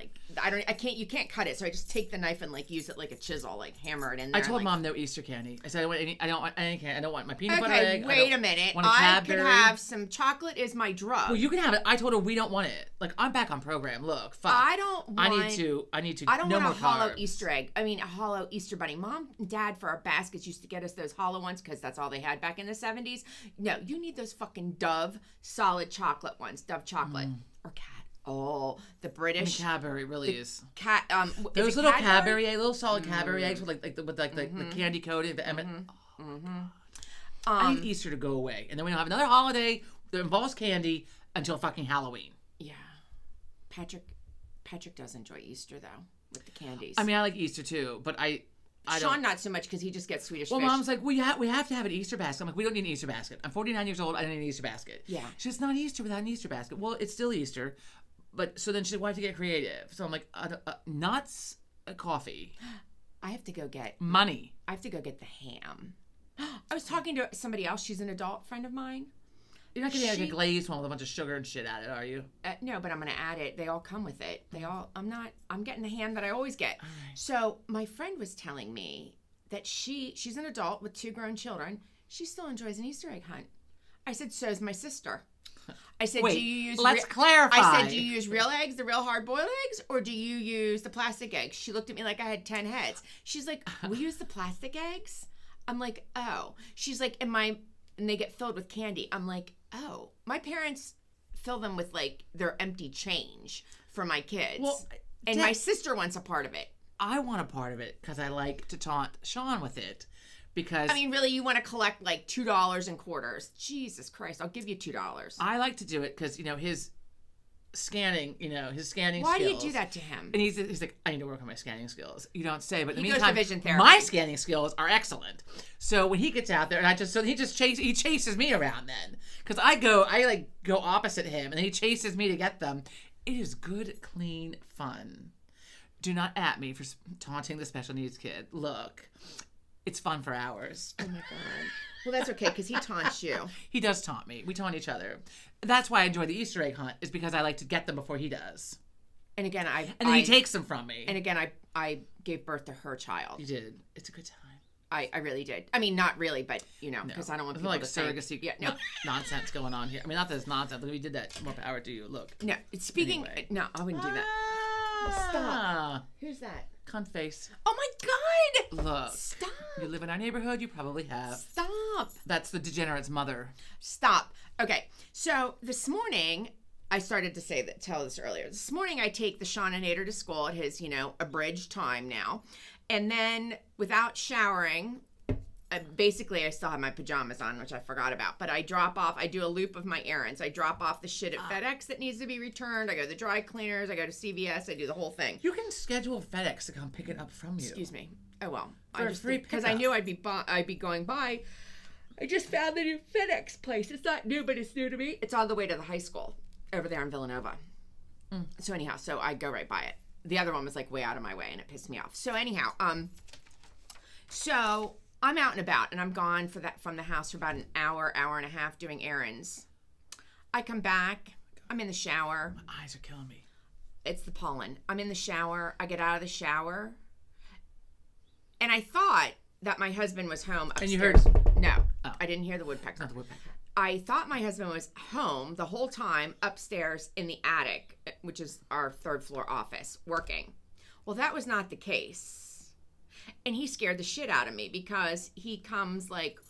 B: you can't cut it, so I just take the knife and use it like a chisel, hammer it in there.
A: I told Mom no Easter candy. I said I don't want any candy. I don't want my peanut butter egg.
B: Wait a minute. I could have some chocolate is my drug.
A: Well, you can have it. I told her we don't want it. I'm back on program. Look, fuck.
B: I don't want.
A: I need to.
B: I don't
A: no
B: want a
A: more
B: hollow
A: carbs.
B: Easter egg. I mean, a hollow Easter bunny. Mom and Dad for our baskets used to get us those hollow ones because that's all they had back in the 70s. No, you need those fucking Dove solid chocolate ones. Dove chocolate or Cat. Oh, the British
A: Cadbury really is.
B: Cat.
A: Those little Cadbury eggs, little solid Cadbury eggs with the candy coating. The I need Easter to go away, and then we don't have another holiday that involves candy until fucking Halloween.
B: Yeah, Patrick does enjoy Easter though with the candies.
A: I mean, I like Easter too, but I
B: Sean
A: don't.
B: Not so much because he just gets Swedish
A: Well,
B: fish.
A: Mom's like, we have to have an Easter basket. I'm like, we don't need an Easter basket. I'm 49 years old. I don't need an Easter basket.
B: Yeah.
A: She's it's not Easter without an Easter basket. Well, it's still Easter, but so then she's like, why have to get creative? So I'm like, nuts, coffee.
B: I have to go get
A: money.
B: I have to go get the ham. I was talking to somebody else. She's an adult friend of mine.
A: You're not getting a glazed one with a bunch of sugar and shit at it, are you?
B: No, but I'm going to add it. They all come with it. I'm getting the ham that I always get.
A: All right.
B: So my friend was telling me that she's an adult with 2 grown children. She still enjoys an Easter egg hunt. I said, so is my sister. I said,
A: wait,
B: do you use...
A: let's clarify.
B: I said, do you use real eggs, the real hard-boiled eggs, or do you use the plastic eggs? She looked at me like I had 10 heads. She's like, we use the plastic eggs? I'm like, oh. She's like, and they get filled with candy. I'm like, oh. My parents fill them with their empty change for my kids.
A: Well,
B: and my sister wants a part of it.
A: I want a part of it because I like to taunt Sean with it. Because
B: I mean, really, you want to collect $2 in quarters. Jesus Christ, I'll give you $2.
A: I like to do it because, his scanning,
B: Why
A: skills.
B: do you do that to him?
A: And he's like, I need to work on my scanning skills. You don't say, but in the
B: goes to
A: meantime,
B: vision therapy.
A: my scanning skills are excellent. So when he gets out there, and he chases me around then. Because I go opposite him, and then he chases me to get them. It is good, clean fun. Do not at me for taunting the special needs kid. Look, it's fun for hours.
B: Oh my God. Well, that's okay because he taunts you.
A: He does taunt me. We taunt each other. That's why I enjoy the Easter egg hunt, is because I like to get them before he does.
B: And again,
A: he takes them from me.
B: And again, I gave birth to her child.
A: You did. It's a good time.
B: I really did. I mean, not really, but because I don't want people to
A: surrogacy nonsense going on here. I mean, not that it's nonsense, but we did that. More power to you. Look.
B: No, speaking. Anyway. No, I wouldn't do that. Stop. Who's that?
A: Cunt face.
B: Oh my God!
A: Look.
B: Stop.
A: You live in our neighborhood. You probably have.
B: Stop.
A: That's the degenerate's mother.
B: Stop. Okay. So this morning, I started to tell this earlier. This morning, I take the Seaninator to school at his, abridged time now. And then without showering, basically I still have my pajamas on, which I forgot about, but I drop off, I do a loop of my errands. I drop off the shit at FedEx that needs to be returned. I go to the dry cleaners. I go to CVS. I do the whole thing.
A: You can schedule FedEx to come pick it up from you.
B: Excuse me. Oh, well.
A: For free
B: because I knew I'd be going by. I just found the new FedEx place. It's not new, but it's new to me. It's on the way to the high school over there in Villanova. So anyhow, so I go right by it. The other one was like way out of my way and it pissed me off. So anyhow, so I'm out and about and I'm gone from the house for about an hour and a half doing errands. I come back. I'm in the shower.
A: My eyes are killing me.
B: It's the pollen. I'm in the shower. I get out of the shower. And I thought that my husband was home upstairs.
A: And you heard?
B: No.
A: Oh.
B: I didn't hear the woodpecker.
A: Not the woodpecker.
B: I thought my husband was home the whole time upstairs in the attic, which is our third floor office, working. Well, that was not the case. And he scared the shit out of me because he comes like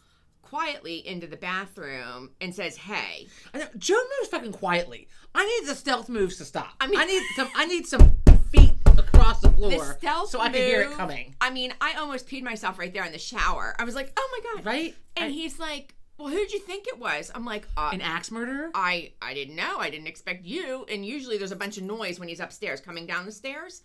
B: quietly into the bathroom and says, "Hey."
A: I know, Joe moves fucking quietly. I need the stealth moves to stop.
B: I mean,
A: I need some feet across the floor
B: the stealth
A: so I can hear it coming.
B: I mean, I almost peed myself right there in the shower. I was like, "Oh my God."
A: Right?
B: And he's like, "Well, who'd you think it was?" I'm like,
A: an axe murderer?
B: I didn't know. I didn't expect you. And usually there's a bunch of noise when he's upstairs coming down the stairs.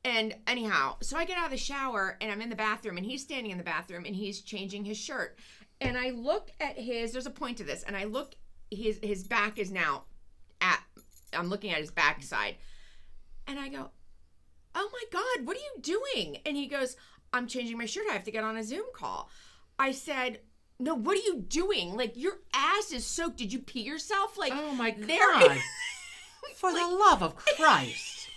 B: And anyhow, so I get out of the shower and I'm in the bathroom and he's standing in the bathroom and he's changing his shirt. And I look at there's a point to this, and I look, his back is now I'm looking at his backside. And I go, "Oh my God, what are you doing?" And he goes, "I'm changing my shirt. I have to get on a Zoom call." I said, "No, what are you doing? Like, your ass is soaked. Did you pee yourself?" Like,
A: oh my
B: there
A: God. For the love of Christ.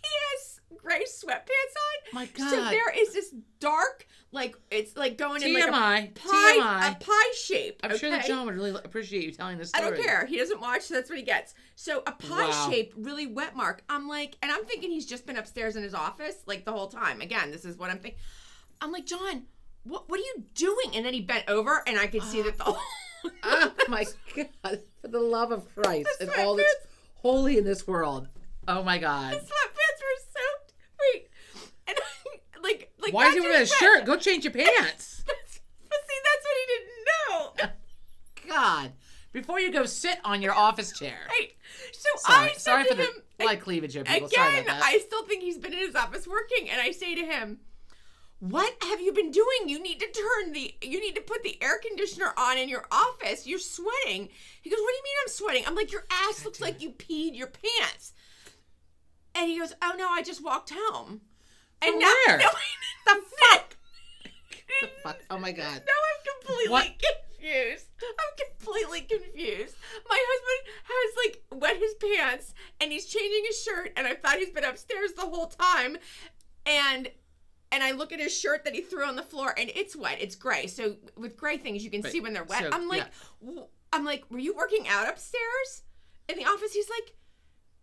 B: He has gray sweatpants on.
A: My God.
B: So there is this dark, like, it's like going in like
A: TMI.
B: a pie shape.
A: I'm sure that John would really appreciate you telling this story.
B: I don't care. He doesn't watch, so that's what he gets. So a pie shape, really wet mark. I'm like, and I'm thinking he's just been upstairs in his office like the whole time. Again, this is what I'm thinking. I'm like, "John, what are you doing?" And then he bent over and I could see that the whole
A: oh my God. For the love of Christ and all that's holy in this world. Oh my God.
B: His sweatpants were soaked. Wait. And like
A: why is he wearing a shirt? Go change your pants.
B: But see, that's what he didn't know.
A: God. Before you go sit on your office chair.
B: Right. So I said
A: sorry
B: to
A: for the
B: him,
A: light cleavage here, people.
B: Again,
A: Sorry about that.
B: I still think he's been in his office working, and I say to him, "What have you been doing? You need to put the air conditioner on in your office. You're sweating." He goes, "What do you mean I'm sweating?" I'm like, "Your ass looks like you peed your pants." And he goes, "Oh no, I just walked home."
A: And
B: where?
A: The fuck? The fuck? Oh my God.
B: Now I'm completely confused. My husband has like wet his pants and he's changing his shirt, and I thought he's been upstairs the whole time. And I look at his shirt that he threw on the floor and it's wet. It's gray. So with gray things, you can see when they're wet.
A: So,
B: I'm like, "Were you working out upstairs in the office?" He's like,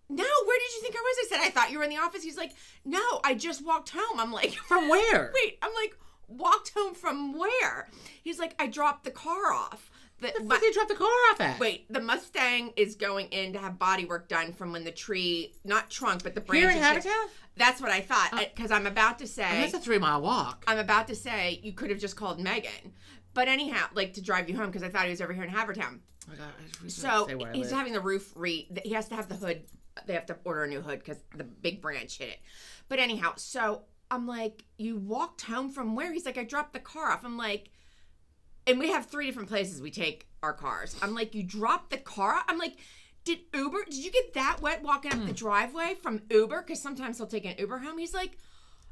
B: "No, where did you think I was?" I said, "I thought you were in the office." He's like, "No, I just walked home." I'm like,
A: "From where?"
B: Wait, I'm like, "Walked home from where?" He's like, "I dropped the car off."
A: What the fuck did you drop the car off at?
B: Wait, the Mustang is going in to have body work done from when the tree, not trunk, but the branches.
A: Here in Havertown?
B: That's what I thought, because I'm about to say.
A: That's a 3-mile walk.
B: I'm about to say you could have just called Megan. But anyhow, like to drive you home, because I thought he was over here in Havertown.
A: Oh my God,
B: so he's having the roof he has to have the hood. They have to order a new hood because the big branch hit it. But anyhow, so I'm like, "You walked home from where?" He's like, "I dropped the car off." I'm like, and we have 3 different places we take our cars. I'm like, "You dropped the car off?" I'm like, did you get that wet walking up the driveway from Uber? Because sometimes he'll take an Uber home. He's like,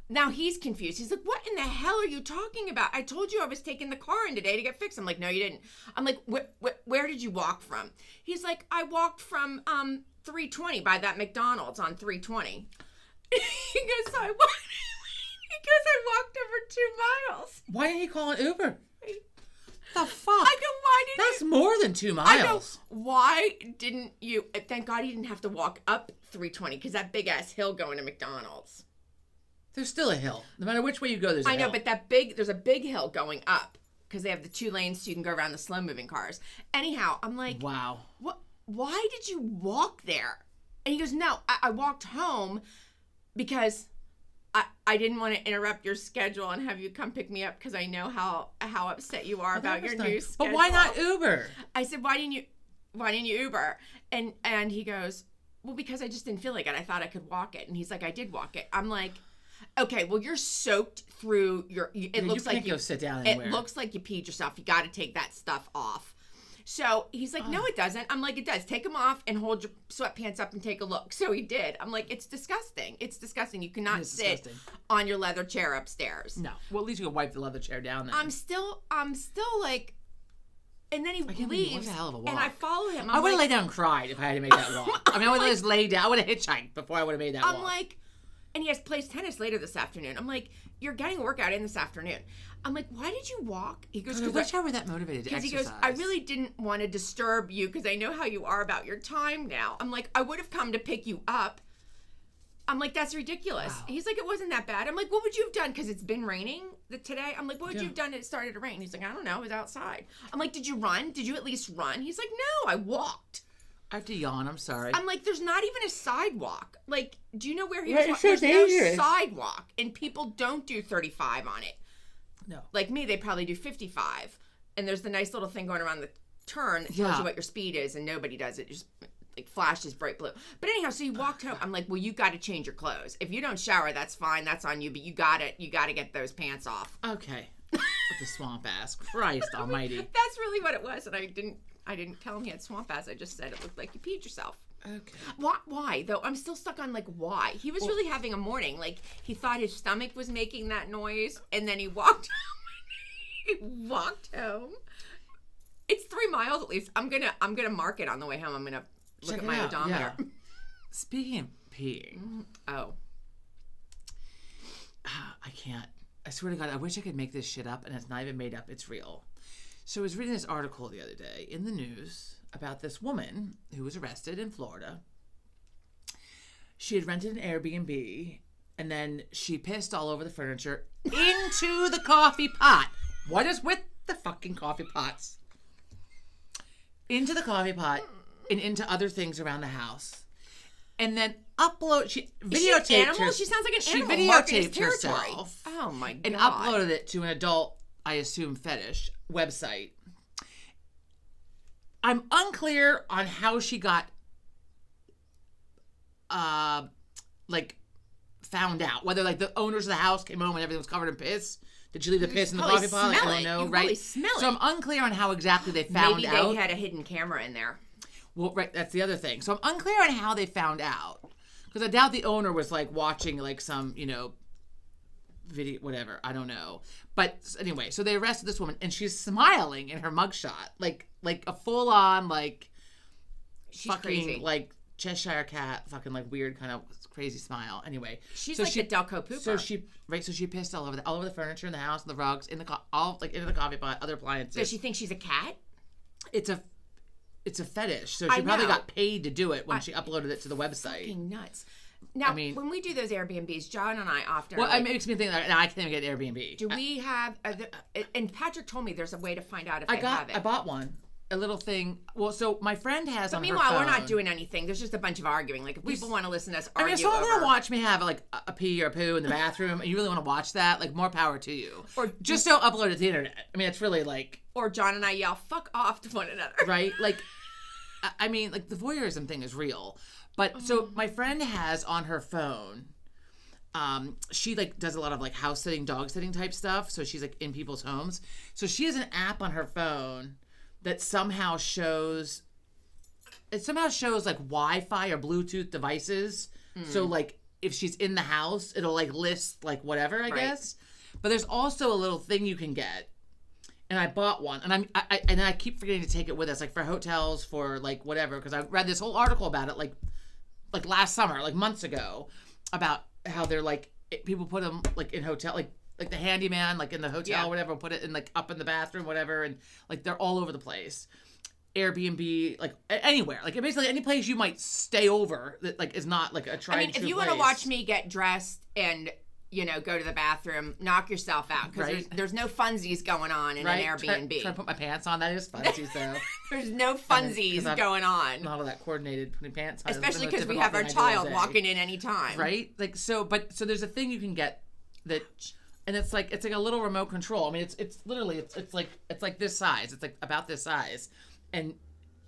B: now he's confused. He's like, "What in the hell are you talking about? I told you I was taking the car in today to get fixed." I'm like, "No, you didn't." I'm like, where did you walk from?" He's like, "I walked from 320 by that McDonald's on 320. He goes, "So I walked." He goes, "I walked over 2 miles."
A: Why didn't he call an Uber? The fuck?
B: I go, "Why didn't
A: That's more than 2 miles.
B: I go, "Why didn't you?" Thank God he didn't have to walk up 320 because that big ass hill going to McDonald's.
A: There's still a hill. No matter which way you go, there's a hill.
B: I know, but there's a big hill going up because they have the 2 lanes so you can go around the slow moving cars. Anyhow, I'm like,
A: wow.
B: What? Why did you walk there? And he goes, "No, I walked home because I didn't want to interrupt your schedule and have you come pick me up because I know how upset you are about your new schedule.
A: But why not Uber?
B: I said, why didn't you Uber? And he goes, well, because I just didn't feel like it. I thought I could walk it. And he's like, I did walk it. I'm like, okay, well, you're soaked through your. It looks like you
A: go sit down anywhere.
B: It looks like you peed yourself. You got to take that stuff off. So he's like, no, it doesn't. I'm like, it does. Take them off and hold your sweatpants up and take a look. So he did. I'm like, it's disgusting. It's disgusting. You cannot sit on your leather chair upstairs.
A: No. Well, at least you can wipe the leather chair down then.
B: I'm still like, and then he leaves.
A: What a hell of a walk.
B: And I follow him.
A: I would have laid down and cried if I had to make that walk. I mean, I would have just laid down. I would have hitchhiked before I would have made that walk.
B: I'm like, and he has plays tennis later this afternoon. I'm like, you're getting a workout in this afternoon. I'm like, why did you walk? He goes,
A: I wish I were that motivated to exercise.
B: He goes, I really didn't want to disturb you because I know how you are about your time now. I'm like, I would have come to pick you up. I'm like, that's ridiculous. Wow. He's like, it wasn't that bad. I'm like, what would you have done? Because it's been raining today. I'm like, what would you have done if it started to rain? He's like, I don't know. It was outside. I'm like, did you run? Did you at least run? He's like, no, I walked.
A: I have to yawn. I'm sorry.
B: I'm like, there's not even a sidewalk. Like, do you know where he
A: was?
B: Right, there's no sidewalk. And people don't do 35 on it.
A: No.
B: Like me, they probably do 55. And there's the nice little thing going around the turn that tells you what your speed is, and nobody does it. It just like flashes bright blue. But anyhow, so you walked home. I'm like, well, you got to change your clothes. If you don't shower, that's fine. That's on you. But you got to get those pants off.
A: Okay. With the swamp ass. Christ almighty.
B: That's really what it was. And I didn't tell him he had swamp ass. I just said it looked like you peed yourself.
A: Okay.
B: Why though? I'm still stuck on like why. He was really having a morning. Like he thought his stomach was making that noise, and then he walked home. It's 3 miles at least. I'm gonna mark it on the way home. I'm gonna look at my odometer.
A: Yeah. Speaking of peeing,
B: I
A: can't. I swear to God, I wish I could make this shit up, and it's not even made up. It's real. So I was reading this article the other day in the news about this woman who was arrested in Florida. She had rented an Airbnb, and then she pissed all over the furniture into the coffee pot. What is with the fucking coffee pots? Into the coffee pot and into other things around the house. And then she videotaped herself.
B: She sounds like an animal.
A: She videotaped herself.
B: Oh my God.
A: And uploaded it to an adult, I assume, fetish website. I'm unclear on how she got, found out. Whether, the owners of the house came home and everything was covered in piss. Did she leave the piss in the coffee pot? I don't know, right? So I'm unclear on how exactly they found out.
B: Maybe they had a hidden camera in there.
A: Well, right, that's the other thing. So I'm unclear on how they found out. Because I doubt the owner was, watching, some, video, whatever. I don't know. But anyway, so they arrested this woman, and she's smiling in her mugshot. Like a full-on,
B: she's
A: fucking,
B: crazy.
A: Cheshire cat, fucking, weird kind of crazy smile. Anyway.
B: She's the Delco Pooper.
A: So she pissed all over the furniture in the house, and the rugs, into the coffee pot, other appliances.
B: Does she think she's a cat?
A: It's a fetish, so she probably got paid to do it when she uploaded it to the website.
B: Fucking nuts. Now, when we do those Airbnbs, John and I often...
A: Well, it makes me think, now I can't even get Airbnb.
B: Do we have... and Patrick told me there's a way to find out if I have it.
A: I bought one. A little thing. Well, so my friend has on her phone...
B: But meanwhile, we're not doing anything. There's just a bunch of arguing. If people want to listen to us argue
A: if someone want to watch me have, a pee or a poo in the bathroom, and you really want to watch that, more power to you. Or just don't upload it to the internet. I mean, it's really,
B: Or John and I yell, fuck off to one another.
A: Right? The voyeurism thing is real. But so my friend has on her phone, she does a lot of house sitting, dog sitting type stuff. So she's in people's homes. So she has an app on her phone that somehow shows Wi-Fi or Bluetooth devices. So if she's in the house, it'll list whatever, I guess. But there's also a little thing you can get. And I bought one, and I keep forgetting to take it with us, for hotels, for whatever, because I read this whole article about it, last summer, months ago, about how they're people put them in hotel, the handyman, in the hotel, whatever, put it in up in the bathroom, whatever, and they're all over the place. Airbnb, anywhere, basically any place you might stay over that is not a tried and true
B: if you want to watch me get dressed and go to the bathroom, knock yourself out, because there's no funsies going on in an Airbnb.
A: Try to put my pants on. That is funsies, though.
B: There's no funsies going on.
A: Not all that coordinated putting pants on.
B: Especially because we have our child walking in any time.
A: Right? So there's a thing you can get that, and it's like a little remote control. I mean, it's literally it's like this size. It's like about this size, and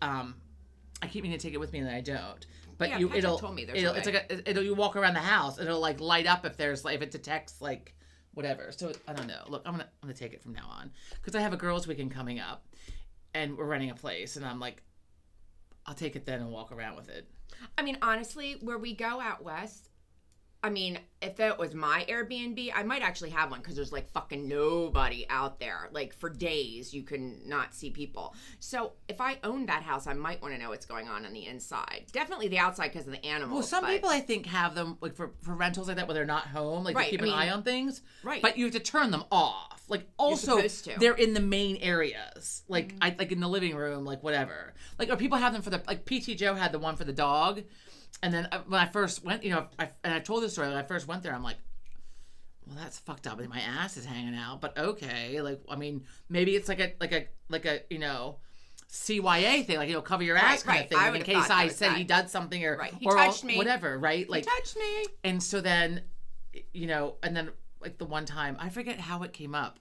A: I keep meaning to take it with me and then I don't. But
B: Yeah,
A: it'll
B: told me there's
A: it'll
B: a
A: it's
B: way.
A: like it'll you walk around the house. It'll like light up if there's like if it detects like whatever. So I don't know. Look, I'm gonna take it from now on because I have a girls' weekend coming up, and we're renting a place, and I'm like, I'll take it then and walk around with it.
B: I mean, honestly, where we go out west, I mean, if it was my Airbnb, I might actually have one because there's like fucking nobody out there. Like for days, you can not see people. So if I owned that house, I might want to know what's going on the inside. Definitely the outside because of the animals.
A: Well, some people I think have them like for rentals like that where they're not home, like
B: Right,
A: to keep
B: I mean,
A: an eye on things.
B: right.
A: But you have to turn them off. Like also
B: supposed to.
A: they're in the main areas, like like in the living room, like whatever. Like or people have them for the like PT Joe had the one for the dog. And then when I first went, you know, I told this story when I first went there. I'm like, well, that's fucked up. My ass is hanging out, but okay. Like, I mean, maybe it's like a you know, CYA thing, like you know, cover your ass kind of thing, like, in case I said he does something or
B: Right. He
A: or
B: touched me.
A: whatever, right? Like
B: He touched me.
A: And so then, you know, and then like the one time I forget how it came up.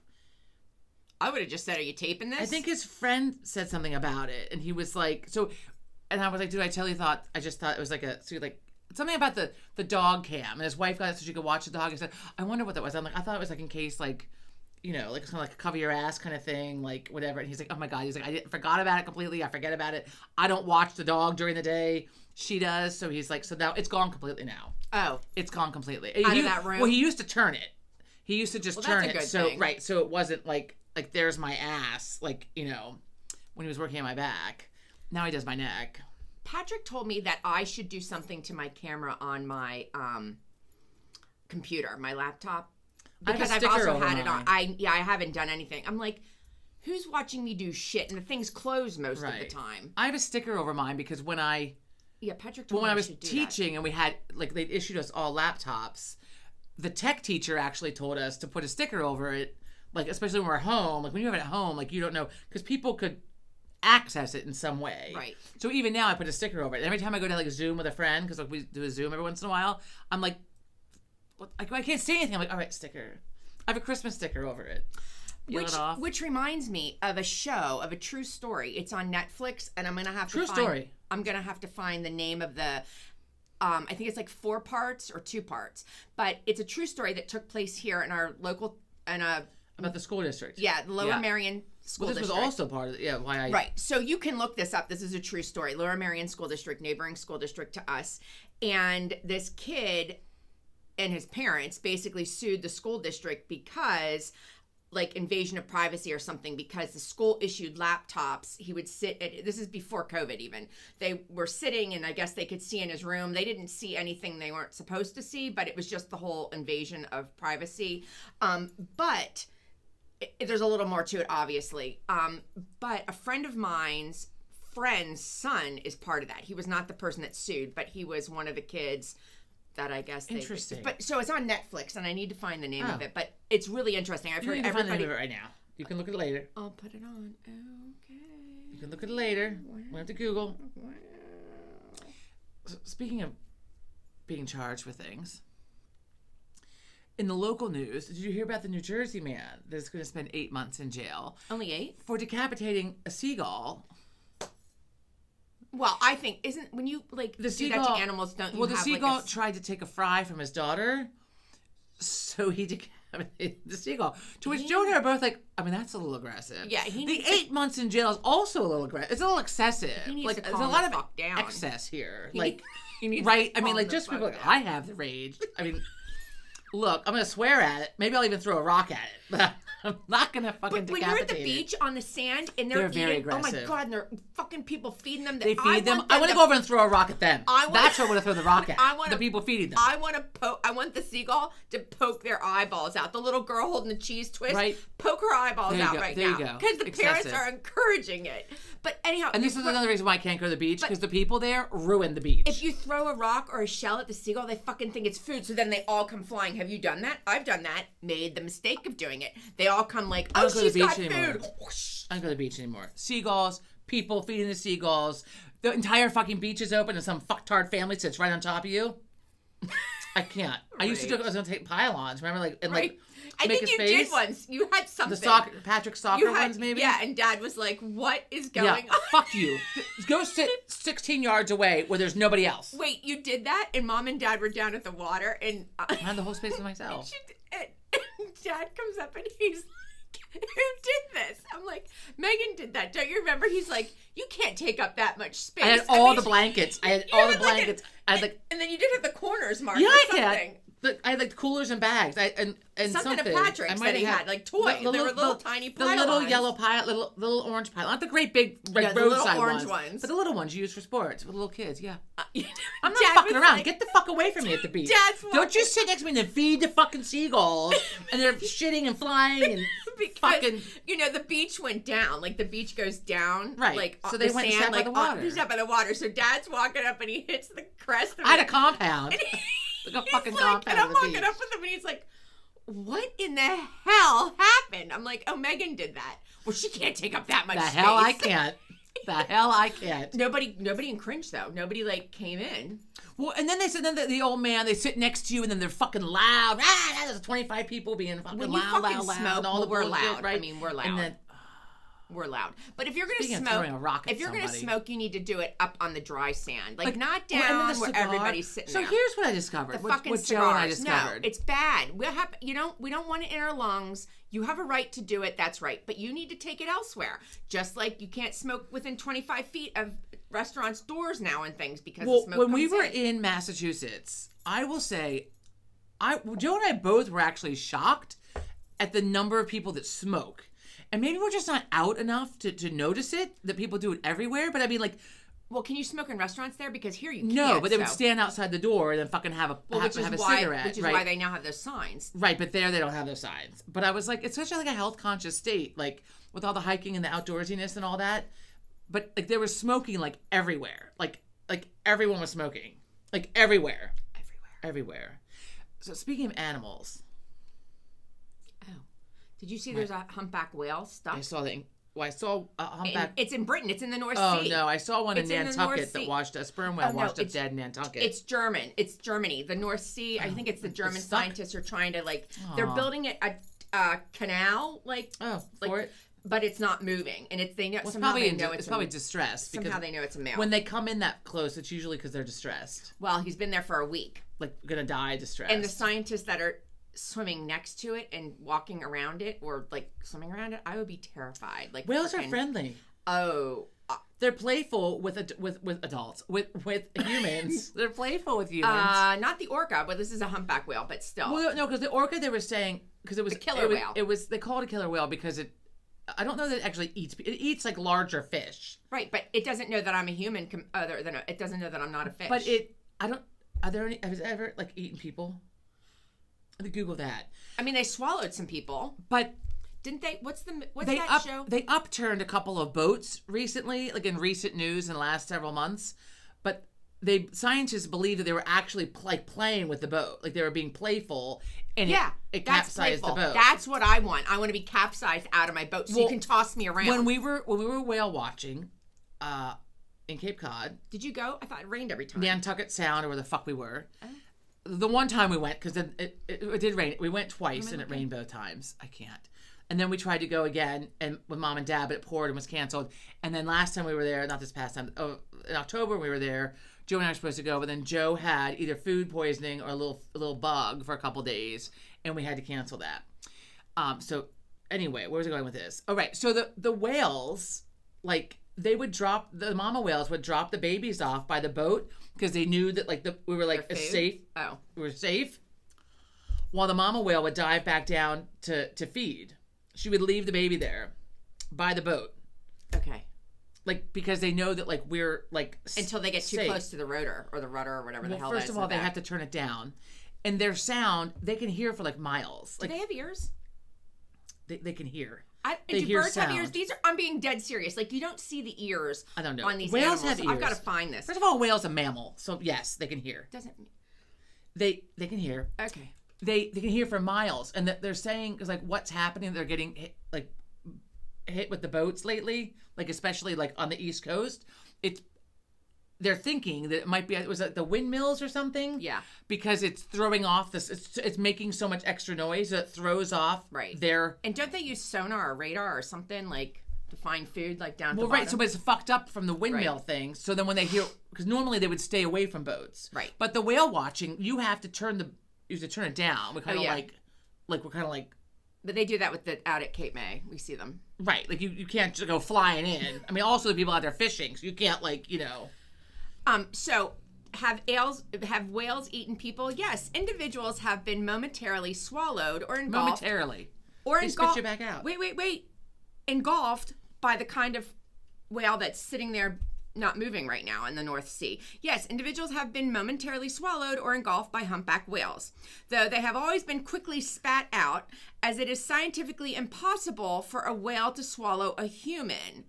B: I would have just said, "Are you taping this?"
A: I think his friend said something about it, and he was like, so. And I was like, dude, I totally thought, I just thought it was like something about the dog cam. And his wife got it so she could watch the dog. I said, I wonder what that was. I'm like, I thought it was like in case like, you know, like it's kind of like a cover your ass kind of thing, like whatever. And he's like, oh my God. He's like, I forgot about it completely. I forget about it. I don't watch the dog during the day. She does. So he's like, so now it's gone completely now.
B: Oh.
A: It's gone completely.
B: Out of that room?
A: Well, he used to turn it. He used to just turn
B: that's a
A: it.
B: good
A: So,
B: thing.
A: right. So it wasn't like there's my ass, like, you know, when he was working on my back. Now he does my neck.
B: Patrick told me that I should do something to my camera on my computer, my laptop, because I've also had it on. I haven't done anything. I'm like, who's watching me do shit? And the thing's closed most of the time.
A: I have a sticker over mine because when
B: Patrick told me
A: when I
B: I
A: was
B: should do
A: teaching and we had like they issued us all laptops, the tech teacher actually told us to put a sticker over it, like especially when we're home, like when you have it at home, like you don't know because people could access it in some way.
B: Right.
A: So even now I put a sticker over it. Every time I go to like Zoom with a friend, because like we do a Zoom every once in a while, I'm like, what? I can't say anything. I'm like, all right, sticker. I have a Christmas sticker over it.
B: Which reminds me of a show, of a true story. It's on Netflix, and I'm gonna have to
A: story.
B: I'm gonna have to find the name of the. I think it's like 4 parts or 2 parts, but it's a true story that took place here in our local
A: about the school district.
B: Yeah, the Lower Merion School
A: District.
B: District.
A: Was also part of it. Why I
B: Right. So you can look this up. This is a true story. Lower Merion School District, neighboring school district to us, and this kid and his parents basically sued the school district because like invasion of privacy or something, because the school issued laptops. He would sit at, this is before COVID even. They were sitting and I guess they could see in his room. They didn't see anything they weren't supposed to see, but it was just the whole invasion of privacy. But there's a little more to it, obviously. But a friend of mine's friend's son is part of that. He was not the person that sued, but he was one of the kids that I guess
A: interesting.
B: But so it's on Netflix, and I need to find the name of it. But it's really interesting. I've heard
A: everybody.
B: Find the name
A: of it right now. You can look at it later.
B: I'll put it on. Okay.
A: You can look at it later. We have to Google.
B: Wow.
A: Speaking of being charged for things, in the local news, did you hear about the New Jersey man that's going to spend 8 months in jail?
B: Only 8?
A: For decapitating a seagull.
B: Well, I think when you like
A: the seagull,
B: do that to animals, don't you?
A: Well, the
B: have
A: seagull
B: like
A: tried to take a fry from his daughter, so he decapitated the seagull. To which Joe and I are both like, I mean, that's a little aggressive.
B: Yeah,
A: the 8 months in jail is also a little aggressive. It's a little excessive.
B: He needs
A: like
B: to
A: there's
B: calm
A: a lot
B: the
A: of
B: fuck down.
A: excess here.
B: He
A: like,
B: needs
A: right?
B: to
A: I mean,
B: calm
A: like
B: the
A: just people
B: fuck
A: like
B: down.
A: I have the rage. I mean, look, I'm gonna swear at it. Maybe I'll even throw a rock at it. I'm not gonna fucking
B: But when
A: decapitate
B: you're at the
A: it.
B: beach on the sand and they're
A: very
B: eating, oh
A: aggressive.
B: my god, and they're fucking people feeding them.
A: They feed them. I want to go over and throw a rock at them. That's what I want to throw the rock at. The people feeding them.
B: I want to poke. I want the seagull to poke their eyeballs out. The little girl holding the cheese twist,
A: right?
B: Poke her eyeballs out right now.
A: There you go.
B: Because the parents are encouraging it. But anyhow,
A: and this is another reason why I can't go to the beach, because the people there ruin the beach.
B: If you throw a rock or a shell at the seagull, they fucking think it's food, so then they all come flying. Have you done that? I've done that. Made the mistake of doing it. They all come like, oh, she's got food.
A: I don't go to the beach anymore. Seagulls, people feeding the seagulls. The entire fucking beach is open and some fucktard family sits right on top of you. I can't. I used to do it. I was gonna take pylons. Remember, like and
B: Right.
A: like
B: I
A: make
B: think
A: his
B: you
A: face.
B: did once. You had something.
A: The soccer, Patrick Soccer
B: You had,
A: ones, maybe.
B: Yeah, and Dad was like, "What is
A: Yeah.
B: going on?"
A: Fuck you. Go sit 16 yards away where there's nobody else.
B: Wait, you did that, and Mom and Dad were down at the water, and
A: I had the whole space to myself.
B: and Dad comes up and he's like, "Who did this?" I'm like, "Megan did that. Don't you remember?" He's like, "You can't take up that much space."
A: I had all the blankets. I had
B: you
A: all the
B: had like
A: blankets. I had like
B: and then you did have the corners marked.
A: yeah,
B: or
A: I
B: something.
A: had. But I had like coolers and bags. And
B: Something of
A: I
B: Patrick's
A: might
B: that he
A: have
B: had, like toys. They were little tiny
A: the little
B: pylons.
A: yellow pile, little orange pile, not the great big like
B: Yeah, the little
A: roadside
B: orange ones.
A: but the little ones you use for sports with little kids. Yeah, I'm not
B: Dad
A: fucking
B: was
A: around.
B: like-
A: Get the fuck away from me at the beach.
B: Dad's
A: Don't you
B: walking-
A: sit next to me and feed the fucking seagulls and they're shitting and flying and
B: because
A: fucking.
B: the beach went down. Like the beach goes down.
A: Right.
B: Like
A: So
B: the
A: they went and
B: sand,
A: sat by
B: like
A: the water.
B: They sat by the water. So Dad's walking up and he hits the crest of
A: I had
B: it.
A: a compound.
B: And
A: Like a fucking
B: he's
A: compound
B: and
A: of
B: I'm
A: the
B: walking
A: beach.
B: up with him and he's like, "What in the hell happened?" I'm like, "Oh, Megan did that." Well, she can't take up that much
A: The
B: space.
A: hell I can't. The hell I can't.
B: Nobody in cringe though. Nobody like came in.
A: Well, and then they said, then the old man, they sit next to you, and then they're fucking loud. Ah, there's 25 people being fucking
B: When you
A: loud,
B: fucking
A: loud, loud.
B: smoke,
A: and all the
B: we're
A: bullshit,
B: loud.
A: right?
B: I mean, we're loud.
A: And then,
B: We're loud. But if you're gonna
A: Speaking of
B: smoke,
A: throwing a rock at
B: if you're gonna
A: somebody.
B: smoke, you need to do it up on the dry sand, like not
A: well, and then
B: down
A: the
B: where
A: cigar.
B: everybody's sitting.
A: So
B: there.
A: here's what I discovered.
B: The
A: what
B: fucking
A: what Joe and I
B: cigars.
A: discovered.
B: No, it's bad. We don't want it in our lungs. You have a right to do it. That's right. But you need to take it elsewhere. Just like you can't smoke within 25 feet of restaurants' doors now and things because the smoke
A: when we
B: comes
A: were
B: in.
A: in Massachusetts, I will say, Joe and I both were actually shocked at the number of people that smoke. And maybe we're just not out enough to notice it, that people do it everywhere. But I mean, like,
B: Well, can you smoke in restaurants there? Because here you can't.
A: no, but they would
B: so-
A: stand outside the door and then fucking have a
B: Well,
A: have a cigarette.
B: which is
A: right?
B: why they now have those signs.
A: Right, but there they don't have those signs. But I was like, it's such like a health conscious state, like with all the hiking and the outdoorsiness and all that. But like they were smoking like everywhere, like everyone was smoking, like everywhere. So speaking of animals,
B: Oh, did you see? There's a humpback whale stuck.
A: I saw the. Well, I saw a humpback.
B: It's in Britain. It's in the North
A: Oh
B: Sea.
A: no, I saw one
B: It's
A: in
B: in the North
A: Nantucket that
B: Sea.
A: washed a sperm whale
B: Oh, no,
A: washed up
B: it's-
A: dead in Nantucket.
B: It's German. It's Germany. The North Sea. I think it's the German
A: stuck?
B: scientists are trying to they're
A: Aw.
B: building it a canal
A: oh,
B: like,
A: for it.
B: but it's not moving, and it's they know
A: Well,
B: somehow they know
A: it's
B: it's
A: probably
B: a,
A: distressed because
B: somehow they know it's a male.
A: when they come in that close, it's usually because they're distressed,
B: Well, he's been there for a week,
A: like gonna die distressed.
B: and the scientists that are swimming next to it and walking around it or like swimming around it, I would be terrified. Like
A: whales are
B: frickin-
A: friendly.
B: Oh.
A: They're playful with adults, with humans. They're playful with humans.
B: Not the orca, but this is a humpback whale, but still.
A: Well, no, because the orca they were saying because it was
B: The killer
A: it was,
B: whale.
A: It was they call it a killer whale because it. I don't know that it actually eats. It eats like larger fish.
B: Right, but it doesn't know that I'm a human. Other than it doesn't know that I'm not a fish.
A: But I don't. Are there any? Has it ever like eaten people? I have to Google that.
B: I mean, they swallowed some people,
A: But
B: didn't they? What's that
A: they
B: show?
A: they upturned a couple of boats recently, like in recent news in the last several months. But scientists believe that they were actually playing with the boat, like they were being playful, and it
B: that's
A: capsized
B: playful.
A: the boat.
B: That's what I want. I want to be capsized out of my boat so you
A: Well,
B: can toss me around.
A: When we were whale watching, in Cape Cod,
B: Did you go? I thought it rained every time.
A: Nantucket Sound, or where the fuck we were. The one time we went, because it did rain. We went twice, and it rained both times. I can't. And then we tried to go again, and with Mom and Dad, but it poured and was canceled. And then last time we were there, not this past time, in October we were there. Joe and I were supposed to go, but then Joe had either food poisoning or a little bug for a couple days, and we had to cancel that. So anyway, where was I going with this? Oh, right. So the whales, like they would the mama whales would drop the babies off by the boat because they knew that we were like
B: Their food?
A: safe.
B: Oh.
A: We were safe. While the mama whale would dive back down to feed. She would leave the baby there by the boat.
B: Okay.
A: Like, because they know that we're
B: Until they get too
A: safe.
B: close to the rotor or the rudder or whatever the hell that
A: First
B: is
A: of
B: in
A: all,
B: the
A: they
B: back.
A: have to turn it down. And their sound, they can hear for miles.
B: Do they have ears?
A: They can hear.
B: Do
A: hear
B: birds have ears?
A: sound.
B: I'm being dead serious. Like, you don't see the ears
A: I don't know.
B: on these
A: Whales
B: animals.
A: have
B: I've got to
A: ears.
B: find this.
A: First of all, a whale's a mammal, so yes, they can hear.
B: Doesn't.
A: They can hear.
B: Okay.
A: They can hear for miles, and that they're saying because what's happening, they're getting hit with the boats lately, especially on the East Coast. they're thinking that it might be, was it the windmills or something?
B: Yeah.
A: Because it's throwing off this, it's making so much extra noise that it throws off their.
B: And don't they use sonar or radar or something like to find food like down at the
A: Well, right.
B: bottom?
A: So, but it's fucked up from the windmill thing. So then when they hear, because normally they would stay away from boats.
B: Right.
A: But the whale watching, you have to turn it down. We're kind of we're kind of like.
B: But they do that out at Cape May. We see them.
A: Right. Like you can't just go flying in. I mean, also the people out there fishing, so you can't
B: So have whales eaten people? Yes. Individuals have been momentarily swallowed or engulfed.
A: Momentarily.
B: Or
A: they
B: engulfed.
A: spit you back out.
B: Wait. Engulfed by the kind of whale that's sitting there not moving right now in the North Sea. Yes, individuals have been momentarily swallowed or engulfed by humpback whales, though they have always been quickly spat out, as it is scientifically impossible for a whale to swallow a human,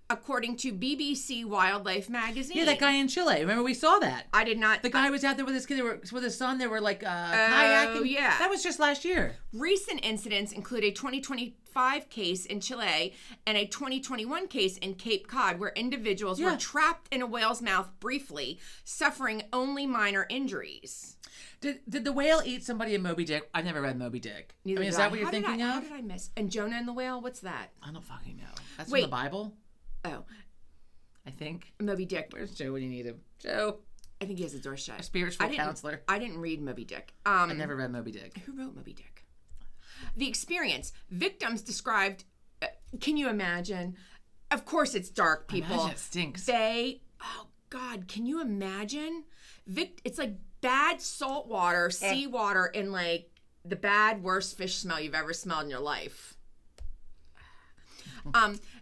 B: according to BBC Wildlife magazine.
A: Yeah, that guy in Chile. Remember we saw that?
B: I did not.
A: The guy was out there with his kid. They were with his son. They were like kayaking.
B: Yeah.
A: That was just last year.
B: Recent incidents include a 2025 case in Chile and a 2021 case in Cape Cod, where individuals were trapped in a whale's mouth briefly, suffering only minor injuries.
A: Did the whale eat somebody in Moby Dick? I've never read Moby Dick.
B: Neither
A: is that what you're thinking of?
B: How did I miss? And Jonah and the whale? What's that?
A: I don't fucking know. That's from the Bible?
B: Oh.
A: I think.
B: Moby Dick.
A: Where's Joe when you need him? Joe.
B: I think he has a door shut.
A: A spiritual counselor.
B: I didn't read Moby Dick.
A: I never read Moby Dick.
B: Who wrote Moby Dick? The experience. Victims described. Can you imagine? Of course it's dark, people.
A: Imagine it stinks.
B: Oh, God. Can you imagine? It's like bad salt water, seawater, and like the worst fish smell you've ever smelled in your life.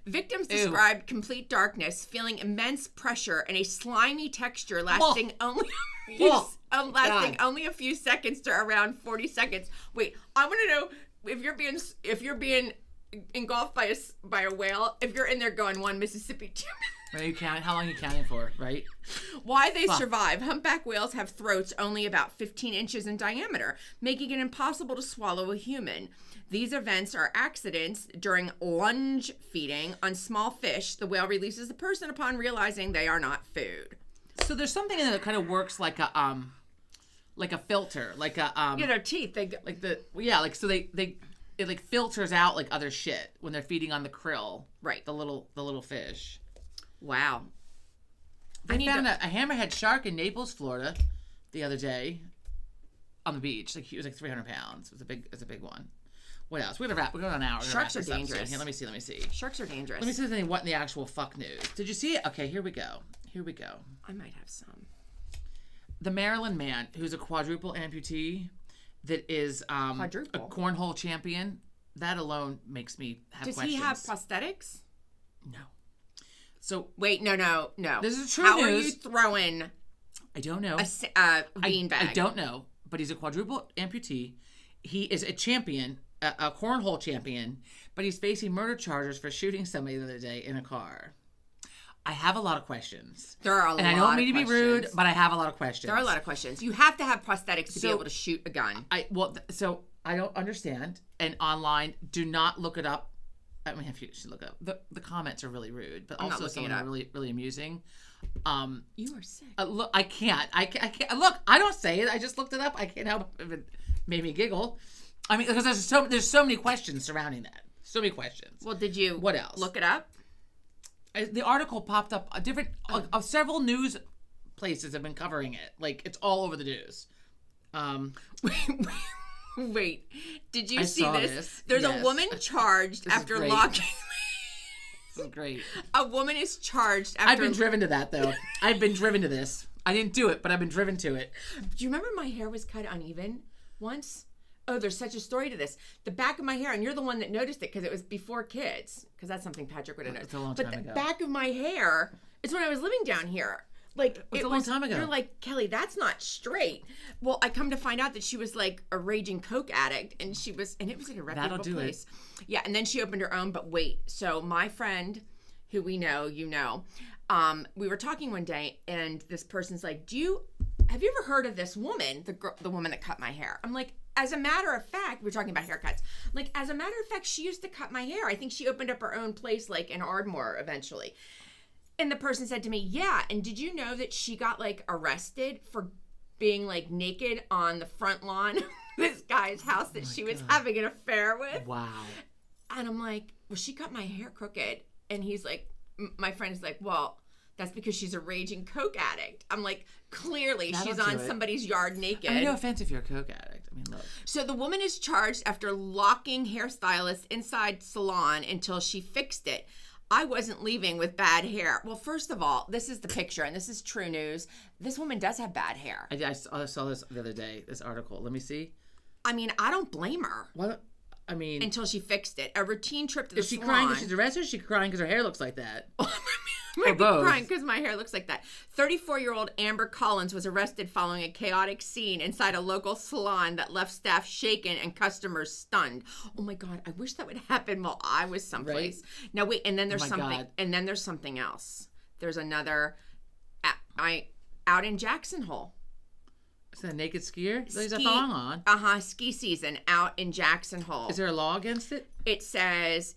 B: Victims described complete darkness, feeling immense pressure and a slimy texture lasting only a few seconds to around 40 seconds. Wait, I want to know if you're being engulfed by a whale, if you're in there going 1 Mississippi, 2
A: how long are you counting for, right?
B: Why they survive. Humpback whales have throats only about 15 inches in diameter, making it impossible to swallow a human. These events are accidents during lunge feeding on small fish. The whale releases the person upon realizing they are not food.
A: So there's something in there that kind of works like a filter, like a
B: their teeth.
A: It like filters out like other shit when they're feeding on the krill.
B: Right.
A: The little fish.
B: Wow.
A: I found a hammerhead shark in Naples, Florida, the other day on the beach. Like he was like 300 pounds. It was a big one. What else? We're going on an hour.
B: Sharks are dangerous.
A: Here, let me see.
B: Sharks are dangerous.
A: Let me see what in the actual fuck news. Did you see it? Okay, here we go.
B: I might have some.
A: The Maryland man who's a quadruple amputee that is a cornhole champion. That alone makes me have questions.
B: Does he have prosthetics?
A: No. So
B: wait, no.
A: This is true
B: How
A: news.
B: are you throwing?
A: I don't know.
B: A beanbag.
A: I don't know, but he's a quadruple amputee. He is a champion, a cornhole champion, but he's facing murder charges for shooting somebody the other day in a car. I have a lot of questions.
B: There are a lot of questions.
A: And I don't mean to be rude, but I have a lot of questions.
B: There are a lot of questions. You have to have prosthetics to be able to shoot a gun.
A: So I don't understand. And online, do not look it up. I mean, if you should look up. The comments are really rude, but also some are really, really amusing.
B: You are sick.
A: Look, I can't. Look, I don't say it. I just looked it up. I can't help if it made me giggle. I mean, because there's so many questions surrounding that. So many questions.
B: Well, did you?
A: What else?
B: Look it up.
A: The article popped up. Several news places have been covering it. Like it's all over the news.
B: Wait, did you see this? There's
A: yes.
B: a woman charged after locking.
A: This is great.
B: A woman is charged after.
A: I've been driven to that though. I've been driven to this. I didn't do it, but I've been driven to it.
B: Do you remember my hair was cut uneven once? Oh, there's such a story to this. The back of my hair, and you're the one that noticed it because it was before kids. Because that's something Patrick would have noticed.
A: It's a long time ago.
B: But the back of my hair is when I was living down here. Like
A: it was a long time ago.
B: You're like, Kelly, that's not straight. Well, I come to find out that she was like a raging coke addict, and it was in a reputable place. Yeah, and then she opened her own. But wait, so my friend, who we know, we were talking one day, and this person's like, have you ever heard of this woman, the woman that cut my hair? I'm like, as a matter of fact, we're talking about haircuts. Like, as a matter of fact, she used to cut my hair. I think she opened up her own place, like in Ardmore, eventually. And the person said to me, yeah. And did you know that she got like arrested for being like naked on the front lawn of this guy's house that she was having an affair with?
A: Wow.
B: And I'm like, well, she cut my hair crooked. And he's like, my friend's like, well, that's because she's a raging coke addict. I'm like, clearly she's on somebody's yard naked.
A: I mean, no offense if you're a coke addict. I mean, look.
B: So the woman is charged after locking hairstylists inside salon until she fixed it. I wasn't leaving with bad hair. Well, first of all, this is the picture, and this is true news. This woman does have bad hair.
A: I saw this the other day, this article. Let me see.
B: I mean, I don't blame her.
A: What? I mean...
B: Until she fixed it. A routine trip to the salon.
A: Is she crying because she's arrested, or is she crying because her hair looks like that?
B: Might be crying because my hair looks like that. 34-year-old Amber Collins was arrested following a chaotic scene inside a local salon that left staff shaken and customers stunned. Oh my God, I wish that would happen while I was someplace. Right? Now wait, and then there's something. God. And then there's something else. There's another. Out in Jackson Hole.
A: Is that a naked skier? There's a thong on.
B: Ski season out in Jackson Hole.
A: Is there a law against it?
B: It says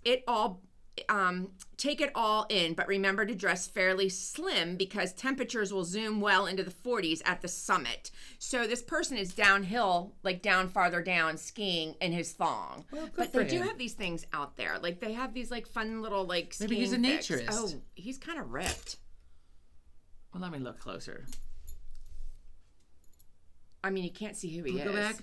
B: take it all in, but remember to dress fairly slim because temperatures will zoom well into the 40s at the summit. So this person is downhill, like farther down, skiing in his thong. Well, but they do have these things out there. Like they have these like fun little like skiing
A: Maybe he's a naturist.
B: Oh, he's kind of ripped.
A: Well, let me look closer.
B: I mean, you can't see who he is.
A: Go back.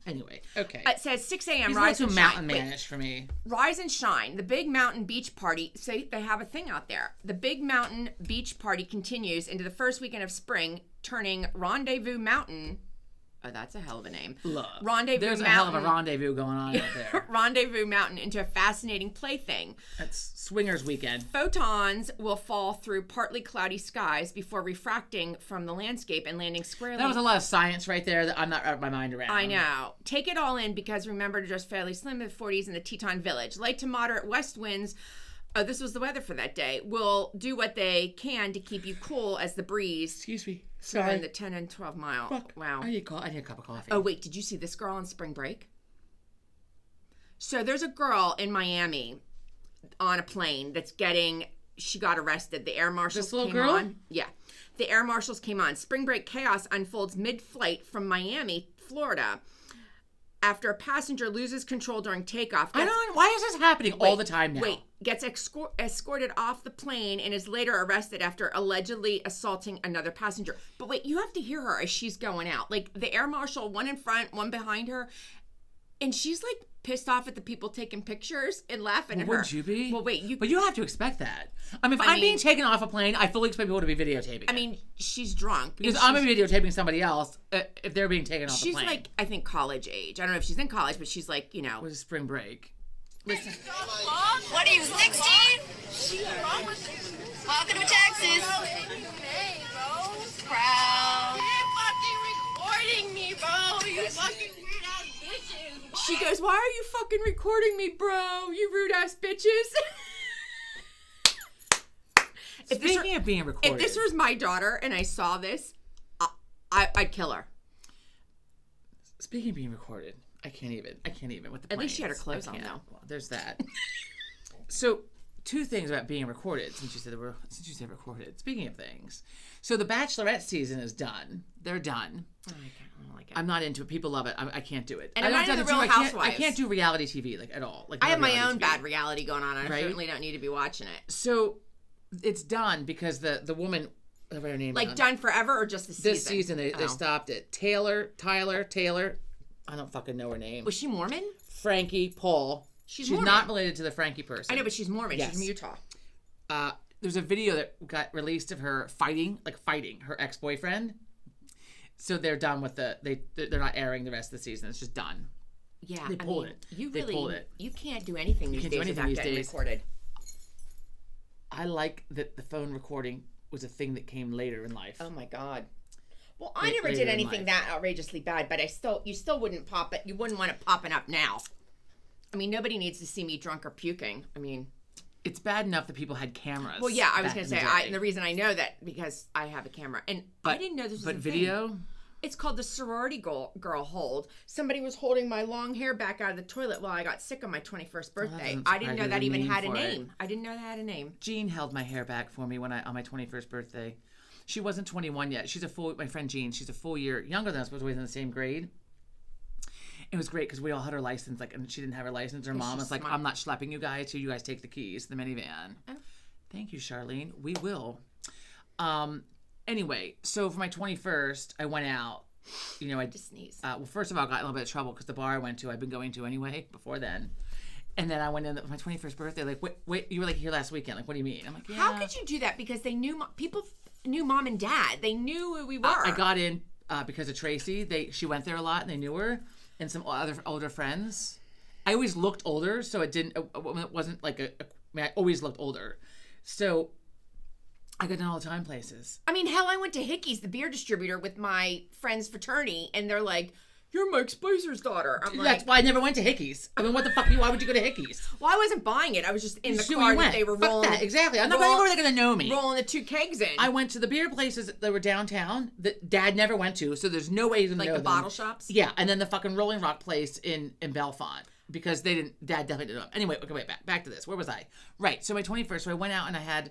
A: Anyway, okay.
B: It says 6 a.m.
A: He's
B: rise and shine.
A: Mountain Man-ish for me.
B: Rise and shine. The Big Mountain Beach Party. So they have a thing out there. The Big Mountain Beach Party continues into the first weekend of spring, turning Rendezvous Mountain. Oh, that's a hell of a name.
A: Look,
B: Rendezvous
A: there's
B: Mountain.
A: a hell of a rendezvous going on out there.
B: Rendezvous Mountain into a fascinating plaything.
A: That's swingers weekend.
B: Photons will fall through partly cloudy skies before refracting from the landscape and landing squarely.
A: That was a lot of science right there that I'm not wrapping my mind around.
B: I know. Take it all in because remember to dress fairly slim in the 40s in the Teton Village. Light to moderate west winds. Oh, this was the weather for that day. Will do what they can to keep you cool as the breeze.
A: Excuse me.
B: Sorry. In the 10 and 12 mile.
A: Fuck.
B: Wow.
A: I need a cup of coffee.
B: Oh, wait. Did you see this girl on spring break? So there's a girl in Miami on a plane she got arrested. The air marshals came on. Yeah. The air marshals came on. Spring break chaos unfolds mid-flight from Miami, Florida. After a passenger loses control during takeoff.
A: Why is this happening all the time now?
B: Gets escorted off the plane and is later arrested after allegedly assaulting another passenger. But wait, you have to hear her as she's going out. Like the air marshal, one in front, one behind her. And she's like pissed off at the people taking pictures and laughing at her.
A: Wouldn't you be?
B: Well, wait,
A: But you have to expect that. I mean, if I'm being taken off a plane, I fully expect people to be videotaping it.
B: I mean, she's drunk.
A: Because I'm videotaping somebody else if they're being taken off the plane.
B: She's like, I think college age. I don't know if she's in college, but she's like,
A: It was spring break.
B: Listen.
C: What are you, 16? Welcome to Texas. Proud. You're fucking recording me, bro. You fucking weird ass bitches.
B: She goes, why are you fucking recording me, bro? You rude ass bitches.
A: Speaking of being recorded.
B: If this was my daughter and I saw this, I'd kill her.
A: Speaking of being recorded, I can't even with the planes.
B: At least she had her clothes on, though.
A: Well, there's that. So, two things about being recorded, since you said recorded. Speaking of things. So, the Bachelorette season is done. They're done.
B: Oh, I don't like it.
A: I'm not into it. People love it. I can't do it.
B: And I'm not into the Real Housewives.
A: I can't do reality TV, like, at all. Like,
B: I have my own bad reality going on. I certainly don't need to be watching it.
A: So, it's done because the woman... Whatever her name
B: like, done forever or just the season?
A: This season, they stopped it. Tyler... I don't fucking know her name.
B: Was she Mormon?
A: Frankie Paul. She's
B: Mormon.
A: not related to the Frankie person.
B: I know, but she's Mormon. Yes. She's from Utah.
A: There's a video that got released of her fighting her ex-boyfriend. So they're done with they're not airing the rest of the season. It's just done.
B: Yeah,
A: they pulled it.
B: They pulled it. You can't do anything these days without getting recorded.
A: I like that the phone recording was a thing that came later in life.
B: Oh my God. Well, I never did anything that outrageously bad, but you still wouldn't pop it. You wouldn't want it popping up now. I mean, nobody needs to see me drunk or puking. I mean,
A: it's bad enough that people had cameras.
B: Well, yeah, I was going to say, and the reason I know that because I have a camera, and I didn't know this was a
A: video.
B: thing. It's called the sorority girl hold. Somebody was holding my long hair back out of the toilet while I got sick on my 21st birthday.
A: doesn't
B: I didn't
A: surprise
B: know
A: me.
B: that
A: There's a
B: even
A: name
B: had a
A: for it.
B: name. I didn't know that had a name.
A: Jean held my hair back for me on my 21st birthday. She wasn't 21 yet. My friend Jean, she's a full year younger than us, but was always in the same grade. It was great because we all had her license, and she didn't have her license. Her mom was like,
B: smart.
A: I'm not schlepping you guys till you guys take the keys to the minivan.
B: Oh.
A: Thank you, Charlene. We will. Anyway, so for my 21st, I went out. I
B: Just sneeze.
A: well, first of all, I got in a little bit of trouble because the bar I went to, I'd been going to anyway before then. And then I went in for my 21st birthday, like, wait, you were like here last weekend. Like, what do you mean? I'm like, yeah.
B: How could you do that? Because they knew people knew mom and dad. They knew who we were.
A: I got in because of Tracy. She went there a lot and they knew her, and some other older friends. I always looked older, so it wasn't like I always looked older. So I got in all the time places.
B: I mean, hell, I went to Hickey's, the beer distributor, with my friend's fraternity, and they're like, "You're Mike Spicer's daughter." I'm like,
A: That's why I never went to Hickey's. I mean, what the fuck? Why would you go to Hickey's?
B: well, I wasn't buying it. I was just in the
A: See
B: car
A: where you
B: that
A: went.
B: they were
A: Fuck
B: rolling.
A: that. Exactly. I'm not going where they're going to know me.
B: Rolling the 2 kegs in.
A: I went to the beer places that were downtown that Dad never went to, so there's no way he's going to
B: like
A: know
B: the
A: them.
B: bottle shops.
A: Yeah, and then the fucking Rolling Rock place in Bellefonte because Dad definitely didn't know. Anyway, okay, wait, back to this. Where was I? Right. So my 21st. So I went out and I had,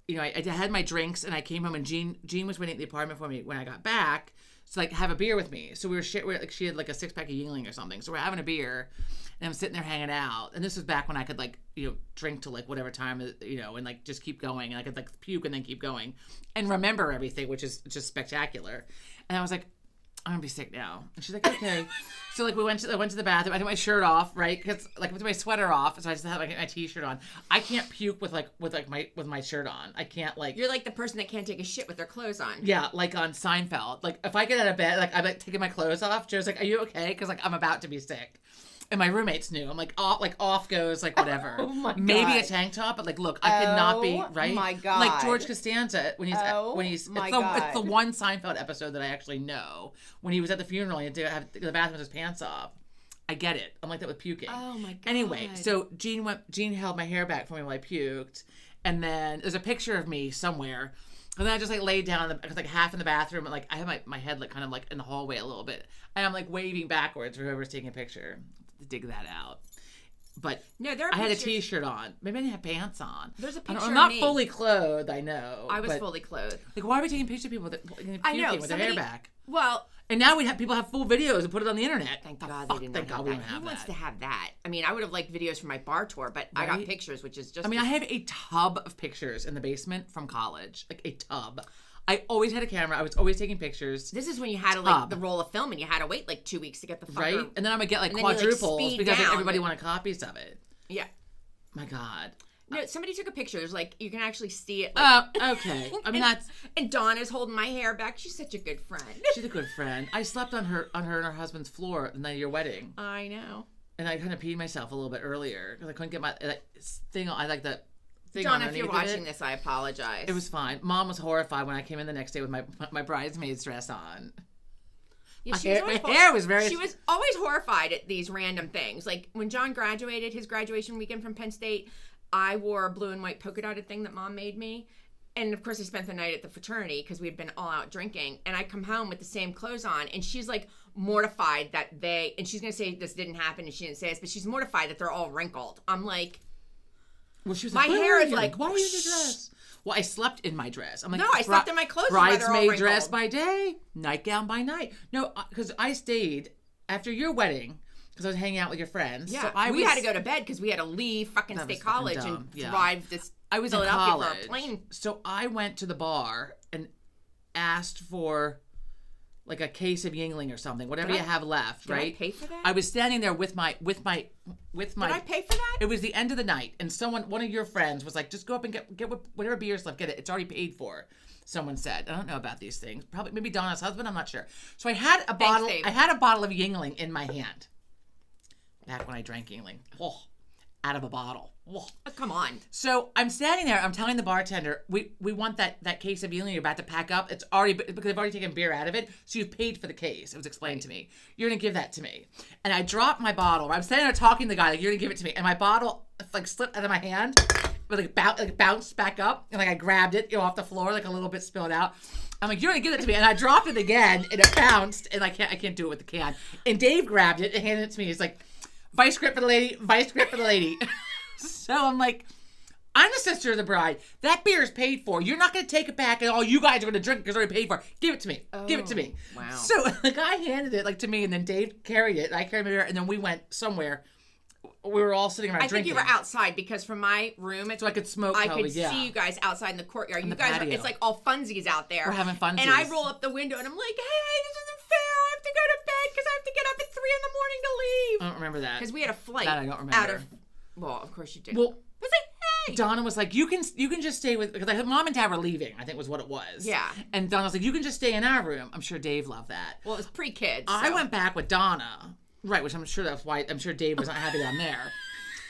A: I had my drinks and I came home and Jean was waiting at the apartment for me when I got back. So like have a beer with me. So we were like she had like a 6-pack of Yingling or something. So we're having a beer, and I'm sitting there hanging out. And this was back when I could like drink till like whatever time and like just keep going, and I could like puke and then keep going, and remember everything, which is just spectacular. And I was like, I'm gonna be sick now. And she's like, okay. So like I went to the bathroom. I took my shirt off, right? Because like with my sweater off, so I just had like my t-shirt on. I can't puke with my shirt on. I can't like.
B: You're like the person that can't take a shit with their clothes on.
A: Yeah, like on Seinfeld. Like if I get out of bed, like I'm like taking my clothes off. Joe's like, "Are you okay?" Because like I'm about to be sick. And my roommates knew. I'm like off goes like whatever.
B: Oh my
A: Maybe
B: God.
A: a tank top, but like look, I could not be right.
B: my God.
A: Like George Costanza when he's
B: my
A: it's the
B: God.
A: one Seinfeld episode that I actually know when he was at the funeral and he had to have the bathroom with his pants off. I get it. I'm like that with puking.
B: Oh my God.
A: Anyway, so Jean held my hair back for me while I puked, and then there's a picture of me somewhere. And then I just like laid down, I was like half in the bathroom, and like I had my head like kind of like in the hallway a little bit, and I'm like waving backwards for whoever's taking a picture. To dig that out. But
B: No, there are
A: I had a
B: pictures-
A: t-shirt on. Maybe I didn't have pants on.
B: There's a
A: I
B: picture
A: don't- I'm
B: of
A: not
B: me.
A: fully clothed, I know.
B: I was
A: but,
B: fully clothed.
A: like, why are we taking pictures of people that puking
B: I know.
A: with their hair back?
B: Well,
A: And now people have full videos and put it on the internet.
B: thank
A: The
B: God
A: fuck?
B: they didn't
A: Thank
B: have
A: God we
B: that.
A: don't
B: Who
A: have
B: wants
A: that.
B: to have that? I mean, I would have liked videos from my bar tour, but I got
A: Right?
B: pictures, which is just.
A: I mean, I have a tub of pictures in the basement from college. Like a tub. I always had a camera. I was always taking pictures.
B: This is when you had to
A: Tub.
B: the roll of film, and you had to wait like 2 weeks to get the fucker.
A: Right? And then I'm going to get like
B: And then you, like,
A: quadruples
B: speed
A: because
B: down,
A: everybody
B: but-
A: wanted copies of it.
B: Yeah.
A: My God.
B: No, somebody took a picture. There's like you can actually see it. Like,
A: Okay. I mean,
B: and,
A: that's...
B: And Donna's holding my hair back. She's such a good friend.
A: She's a good friend. I slept on her and her husband's floor the night of your wedding,
B: I know.
A: and I kind of peed myself a little bit earlier because I couldn't get my thing. I like that thing.
B: Donna, if you're
A: underneath of
B: watching
A: it.
B: this, I apologize.
A: It was fine. Mom was horrified when I came in the next day with my bridesmaid's dress on.
B: Yeah,
A: My hair was very.
B: She was always horrified at these random things. Like when John graduated, his graduation weekend from Penn State, I wore a blue and white polka dotted thing that Mom made me. And of course, I spent the night at the fraternity because we had been all out drinking. And I come home with the same clothes on, and she's like mortified that and she's gonna say this didn't happen, and she didn't say this, but she's mortified that they're all wrinkled. I'm like,
A: Well, she was
B: my
A: like, "Where
B: hair
A: are
B: is
A: you?
B: like,
A: why are you in your dress?" Well, I slept in my dress. I'm like,
B: No, I slept in my clothes while they're all
A: Bridesmaid dress
B: wrinkled.
A: by day, nightgown by night. No, because I stayed after your wedding because I was hanging out with your friends.
B: yeah,
A: so I
B: we
A: was,
B: had to go to bed because we had to leave fucking
A: That
B: State
A: was fucking
B: College
A: dumb.
B: and
A: Yeah.
B: drive this.
A: I was in
B: Philadelphia
A: college,
B: for a plane.
A: so I went to the bar and asked for like a case of Yingling or something, whatever
B: Did
A: you
B: I-
A: have left,
B: Did I
A: right?
B: pay for that?
A: I was standing there with my.
B: Did I pay for that?
A: It was the end of the night, and one of your friends was like, "Just go up and get whatever beer's left. Get it. It's already paid for." Someone said, "I don't know about these things. Probably maybe Donna's husband. I'm not sure." So I had a bottle.
B: Dave.
A: I had a bottle of Yingling in my hand. Back when I drank Yingling, out of a bottle.
B: Oh, come on.
A: So I'm standing there. I'm telling the bartender, we want that case of Yingling. You're about to pack up. It's already because they've already taken beer out of it. So you've paid for the case. It was explained to me. You're gonna give that to me. And I dropped my bottle. I'm standing there talking to the guy like, you're gonna give it to me. And my bottle like slipped out of my hand, but like bounced back up. And like I grabbed it, off the floor, like a little bit spilled out. I'm like, you're gonna give it to me, and I dropped it again, and it bounced, and I can't do it with the can. And Dave grabbed it and handed it to me. He's like, vice grip for the lady, vice grip for the lady. So I'm like, I'm the sister of the bride. That beer is paid for. You're not gonna take it back, and all you guys are gonna drink because it's already paid for. Give it to me. Give it to me.
B: Wow.
A: So the guy handed it like to me, and then Dave carried it. And I carried it, and then we went somewhere. We were all sitting around
B: I
A: drinking.
B: think you were outside because from my room,
A: So I could smoke.
B: I
A: probably,
B: could
A: yeah.
B: see you guys outside in the courtyard. You
A: the
B: guys,
A: patio.
B: it's like all funsies out there.
A: We're having funsies.
B: And I roll up the window and I'm like, hey, this isn't fair. I have to go to bed because I have to get up at 3 in the morning to leave.
A: I don't remember that.
B: Because we had a flight.
A: That I don't remember.
B: Out of, well, of course you did.
A: Well,
B: I was like, hey.
A: Donna was like, you can just stay with, because Mom and Dad were leaving, I think was what it was.
B: Yeah.
A: And Donna was like, you can just stay in our room. I'm sure Dave loved that.
B: Well, it was pre-kids.
A: I
B: so.
A: went back with Donna, right, which I'm sure that's why, I'm sure Dave was not happy that I'm there.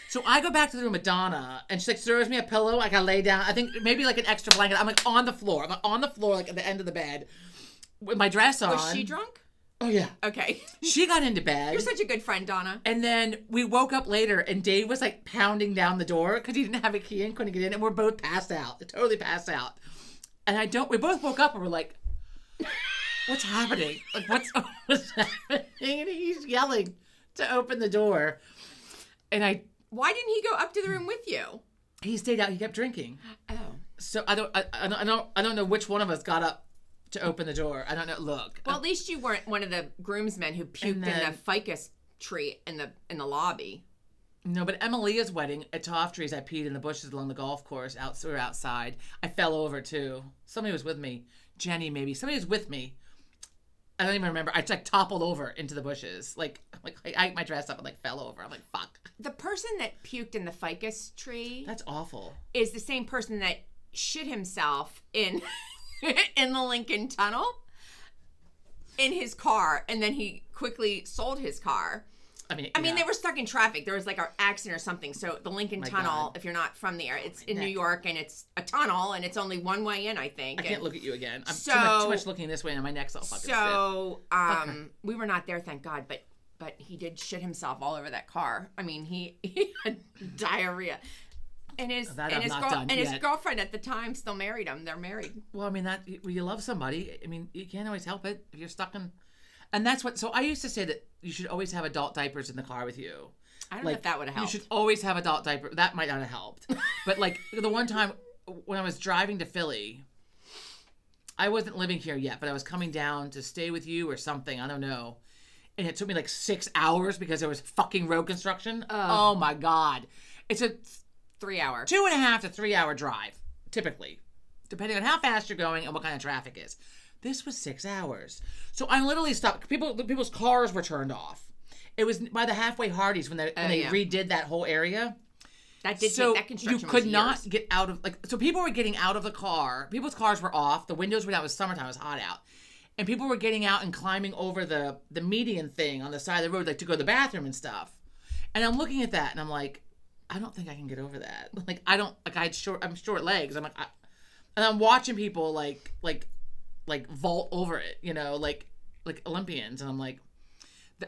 A: So I go back to the room with Donna, and she like throws me a pillow. Like I lay down, I think maybe like an extra blanket. I'm like on the floor. I'm like on the floor, like at the end of the bed, with my dress on.
B: Was she drunk?
A: Oh yeah.
B: Okay.
A: She got into bed.
B: You're such a good friend, Donna.
A: And then we woke up later, and Dave was like pounding down the door because he didn't have a key and couldn't get in, and we're both passed out, totally passed out. And we both woke up and we're like, what's happening? Like what's happening? And he's yelling to open the door, and
B: Why didn't he go up to the room with you?
A: he stayed out. He kept drinking.
B: Oh.
A: So I don't know which one of us got up to open the door. I don't know. Look.
B: Well, at least you weren't one of the groomsmen who puked
A: then-
B: in the ficus tree in the lobby.
A: No, but Emilia's wedding at Toff Trees, I peed in the bushes along the golf course. We were outside. I fell over too. Somebody was with me. Jenny, maybe. Somebody was with me. I don't even remember. I like toppled over into the bushes. Like I ate my dress up and like fell over. I'm like, fuck.
B: The person that puked in the ficus tree
A: That's awful.
B: is the same person that shit himself in in the Lincoln Tunnel in his car, and then he quickly sold his car. I mean,
A: yeah.
B: they were stuck in traffic. There was like an accident or something. So the Lincoln Tunnel,
A: God.
B: if you're not from there, it's in New York, and it's a tunnel, and it's only one way in, I think.
A: I can't look at you again. I'm
B: So-
A: too much looking this way, and my neck's all fucking stiff.
B: So we were not there, thank God, but he did shit himself all over that car. I mean, he had diarrhea. And his girlfriend at the time still married him. They're married.
A: Well, I mean, when you love somebody, I mean, you can't always help it if you're stuck in. And that's what. So I used to say that you should always have adult diapers in the car with you.
B: I don't know if that would have helped.
A: You should always have adult diaper. That might not have helped. But like the one time when I was driving to Philly, I wasn't living here yet, but I was coming down to stay with you or something. I don't know. And it took me like 6 hours because there was fucking road construction. Oh my God. It's a
B: 3 hour.
A: 2.5 to 3 hour drive, typically, depending on how fast you're going and what kind of traffic is. This was 6 hours. So I literally stopped. People's cars were turned off. It was by the halfway Hardee's when they redid that whole area.
B: That did
A: So
B: take that construction.
A: you could
B: was
A: not
B: years.
A: get out of so people were getting out of the car. People's cars were off. The windows were down. It was summertime. It was hot out. And people were getting out and climbing over the median thing on the side of the road, like to go to the bathroom and stuff. And I'm looking at that and I'm like, I don't think I can get over that. Like I'm short legs. I'm like, and I'm watching people like vault over it, you know, like Olympians. And I'm like,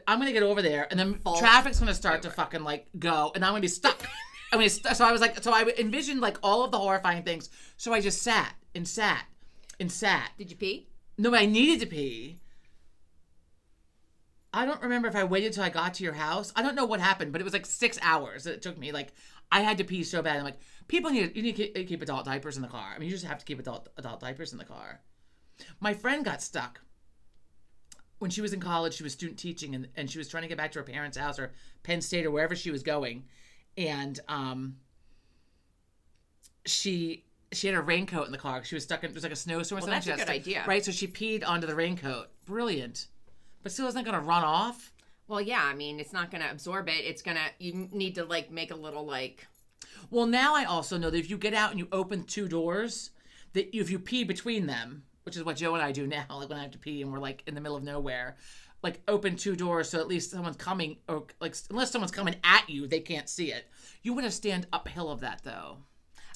A: I'm gonna get over there, and then traffic's gonna start to fucking like go, and I'm gonna be stuck. So I envisioned like all of the horrifying things. So I just sat.
B: Did you pee?
A: No, I needed to pee. I don't remember if I waited till I got to your house. I don't know what happened, but it was like 6 hours that it took me. Like I had to pee so bad. I'm like, you need to keep adult diapers in the car. I mean, you just have to keep adult diapers in the car. My friend got stuck. When she was in college, she was student teaching, and she was trying to get back to her parents' house or Penn State or wherever she was going. And she had a raincoat in the car. She was stuck in, it was like a snowstorm or something.
B: That's a good idea.
A: Right? So she peed onto the raincoat. Brilliant. But still isn't going to run off.
B: Well, yeah, I mean, it's not going to absorb it. You need to like make a little like.
A: Well, now I also know that if you get out and you open 2 doors, that if you pee between them, which is what Joe and I do now, like when I have to pee and we're like in the middle of nowhere, like open 2 doors so at least someone's coming, or like unless someone's coming at you, they can't see it. You want to stand uphill of that though.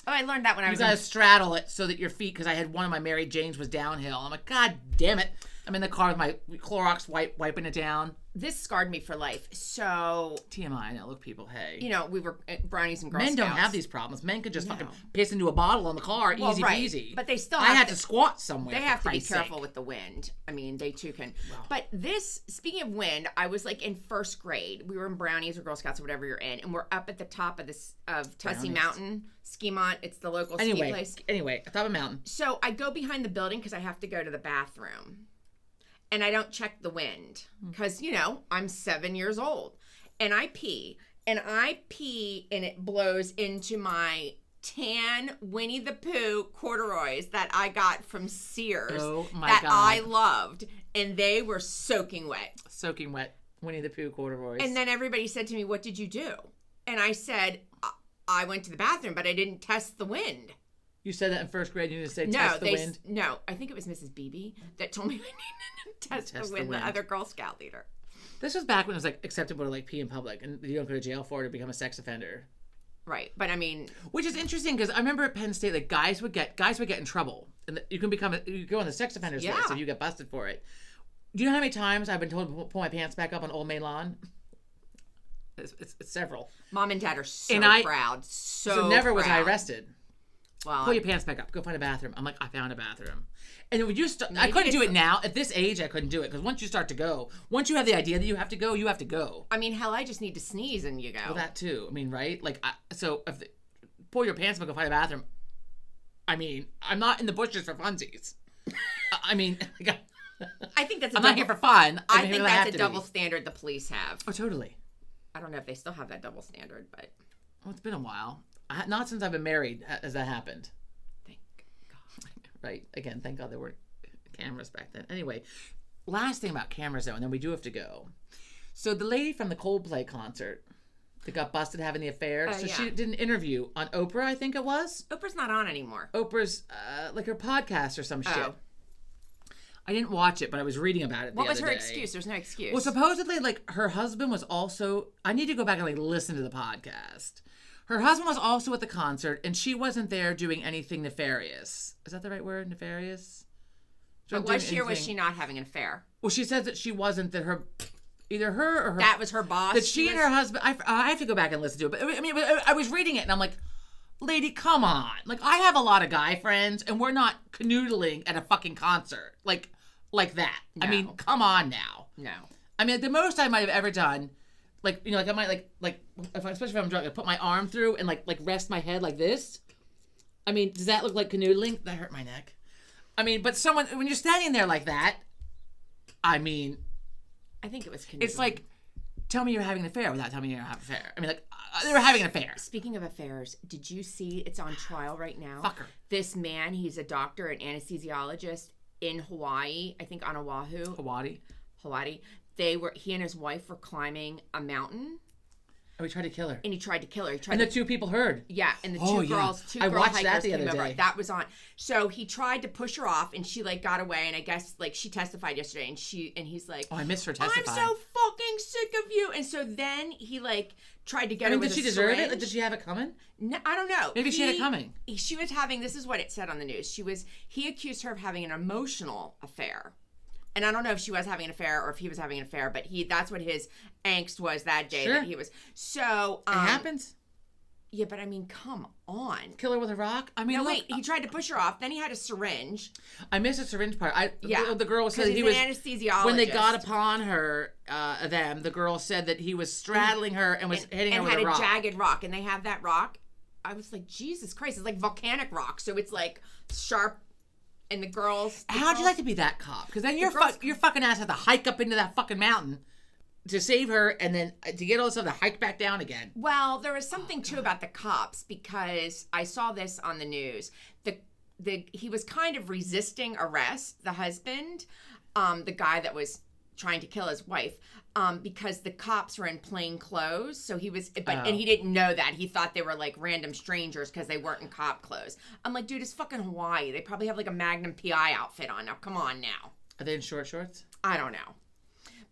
B: Oh, I learned that when I was.
A: You gotta straddle it so that your feet, because I had one of my Mary Janes was downhill. I'm like, God damn it. I'm in the car with my Clorox wiping it down.
B: This scarred me for life. So,
A: TMI, I know. Look, people, hey.
B: you know, we were brownies and Girl
A: Men
B: Scouts.
A: don't have these problems. Men could just
B: No.
A: fucking piss into a bottle in the car,
B: Well,
A: easy
B: right.
A: peasy.
B: But they still
A: I
B: have
A: had
B: to-
A: to squat somewhere.
B: They
A: for
B: have to be
A: Christ's
B: careful
A: sake.
B: with the wind. I mean, they too can. But this, speaking of wind, I was like in first grade. We were in brownies or Girl Scouts or whatever you're in, and we're up at the top of this of Tussey
A: Brownies.
B: Mountain, Skimont. It's the local ski place.
A: Anyway, top of a mountain.
B: So I go behind the building because I have to go to the bathroom. And I don't check the wind because, you know, I'm 7 years old. And I pee. And it blows into my tan Winnie the Pooh corduroys that I got from Sears.
A: Oh, my
B: that
A: God.
B: I loved. And they were soaking wet.
A: Soaking wet. Winnie the Pooh corduroys.
B: And then everybody said to me, "What did you do?" And I said, I went to the bathroom, but I didn't test the wind.
A: You said that in first grade. You didn't say
B: No,
A: test the wind.
B: No, I think it was Mrs. Beebe that told me I needed to test the wind, the other Girl Scout leader.
A: This was back when it was like acceptable to like pee in public, and you don't go to jail for it or become a sex offender.
B: Right, but I mean,
A: Which is interesting because I remember at Penn State, like guys would get in trouble, and you can you go on the sex offenders
B: Yeah.
A: list if you get busted for it. Do you know how many times I've been told to pull my pants back up on Old Main Lawn? It's several.
B: Mom and Dad are so
A: And
B: proud.
A: So never was I
B: proud.
A: arrested.
B: Well,
A: Pull your pants back up. Go find a bathroom. I'm like, I found a bathroom. And when you I
B: Maybe
A: couldn't do
B: it's-
A: it now. At this age, I couldn't do it because once you start to go, once you have the idea that you have to go, you have to go.
B: I mean, hell, I just need to sneeze and you go.
A: Well, that too. I mean, right? Like, so if pull your pants up, go find a bathroom. I mean, I'm not in the bushes for funsies. I mean,
B: I think that's.
A: I'm not here for fun.
B: I
A: mean,
B: think
A: I have
B: that's a
A: to be.
B: double standard the police have.
A: Oh, totally.
B: I don't know if they still have that double standard, but
A: Well, it's been a while. Not since I've been married has that happened.
B: thank God.
A: Right. Again, thank God there weren't cameras back then. Anyway, last thing about cameras though, and then we do have to go. So the lady from the Coldplay concert that got busted having the affair, so
B: yeah.
A: she did an interview on Oprah, I think it was.
B: Oprah's not on anymore.
A: Oprah's like her podcast or some shit.
B: Oh.
A: I didn't watch it, but I was reading about it.
B: What
A: the
B: was
A: other
B: her
A: day.
B: excuse? There's no excuse.
A: Well, supposedly, like her husband was also. I need to go back and like listen to the podcast. Her husband was also at the concert, and she wasn't there doing anything nefarious. Is that the right word? Nefarious?
B: but
A: Doing
B: was she or was
A: anything-
B: she not having an affair?
A: Well, she says that she wasn't. That either her or her.
B: That was her boss.
A: that she and her husband. I have to go back and listen to it. But I mean, I was reading it, and I'm like, lady, come on. Like, I have a lot of guy friends, and we're not canoodling at a fucking concert like that. I mean,
B: No.
A: come on now.
B: No.
A: I mean, the most I might have ever done, like, you know, like I might especially if I'm drunk, I put my arm through and like rest my head like this. I mean, does that look like canoodling? That hurt my neck. I mean, but when you're standing there like that, I mean,
B: I think it was.
A: it's like, tell me you're having an affair without telling me you're having an affair. I mean, like, they were having an affair.
B: Speaking of affairs, did you see it's on trial right now?
A: Fuck her.
B: This man, he's a doctor, an anesthesiologist in Hawaii, I think on Oahu,
A: Hawaii.
B: He and his wife were climbing a mountain
A: And we tried to kill her.
B: and he tried to kill her. He tried
A: And
B: to
A: the two people heard.
B: Yeah, and the two
A: Oh, yeah.
B: girls,
A: I
B: girl
A: watched that
B: hikers
A: the
B: came
A: other
B: over.
A: day.
B: That was on. So he tried to push her off, and she like got away. And I guess like she testified yesterday, and he's like,
A: Oh, I missed her
B: I'm
A: testifying.
B: so fucking sick of you. And so then he like tried to get
A: I mean,
B: her with
A: did she
B: a
A: deserve it?
B: syringe.
A: Like, did she have it coming?
B: No, I don't know.
A: Maybe she had it coming.
B: She was having. This is what it said on the news. He accused her of having an emotional affair. And I don't know if she was having an affair or if he was having an affair, but that's what his angst was that day
A: Sure.
B: that he was. So
A: It happens.
B: Yeah, but I mean, come on.
A: Kill her with a rock? I mean,
B: No,
A: look,
B: wait. He tried to push her off. Then he had a syringe.
A: I missed the syringe part.
B: Yeah,
A: The girl said
B: because
A: he
B: he's
A: was
B: an anesthesiologist.
A: when they got upon her. The girl said that he was straddling her and was hitting her
B: and
A: with
B: had
A: a rock.
B: jagged rock, and they have that rock. I was like, Jesus Christ! It's like volcanic rock, so it's like sharp. And the girls.
A: How'd you like to be that cop? Because then your
B: girls-
A: fucking ass had to hike up into that fucking mountain to save her, and then to get all this stuff to hike back down again.
B: Well, there was something too about the cops because I saw this on the news. He was kind of resisting arrest, the husband, the guy that was trying to kill his wife, because the cops were in plain clothes. So he was, and he didn't know that. He thought they were like random strangers because they weren't in cop clothes. I'm like, dude, it's fucking Hawaii. They probably have like a Magnum PI outfit on. Now, come on now.
A: Are they in short shorts?
B: I don't know.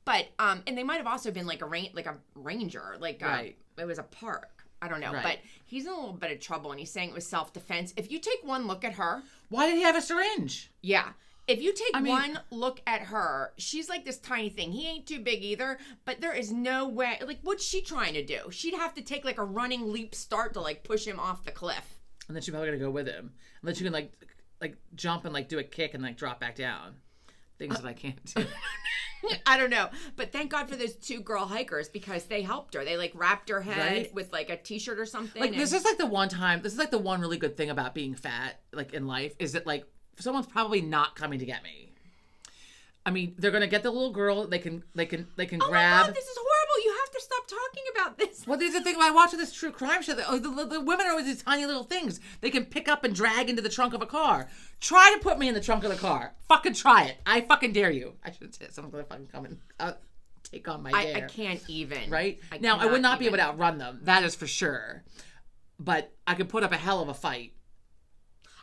B: But and they might have also been like a ranger, like
A: Right.
B: It was a park. I don't know,
A: Right.
B: but he's in a little bit of trouble, and he's saying it was self-defense. If you take one look at her,
A: Why did he have a syringe?
B: yeah, If you take one look at her, she's like this tiny thing. He ain't too big either, but there is no way. Like, what's she trying to do? She'd have to take like a running leap start to like push him off the cliff.
A: And then she's probably gonna go with him. And then she can like jump and like do a kick and like drop back down. Things that I can't do.
B: I don't know, but thank God for those 2 girl hikers because they helped her. They like wrapped her head with like a t-shirt or something.
A: Like this is like the one really good thing about being fat, like in life, is that like someone's probably not coming to get me. I mean, they're gonna get the little girl. They can grab.
B: Oh my God, this is horrible! You have to stop talking about this.
A: Well, there's the thing about watching this true crime show. The women are always these tiny little things they can pick up and drag into the trunk of a car. Try to put me in the trunk of the car. Fucking try it. I fucking dare you. I should say someone's gonna fucking come and take on my dare.
B: I can't even.
A: Right? Now, I would not be able to outrun them. That is for sure. But I could put up a hell of a fight.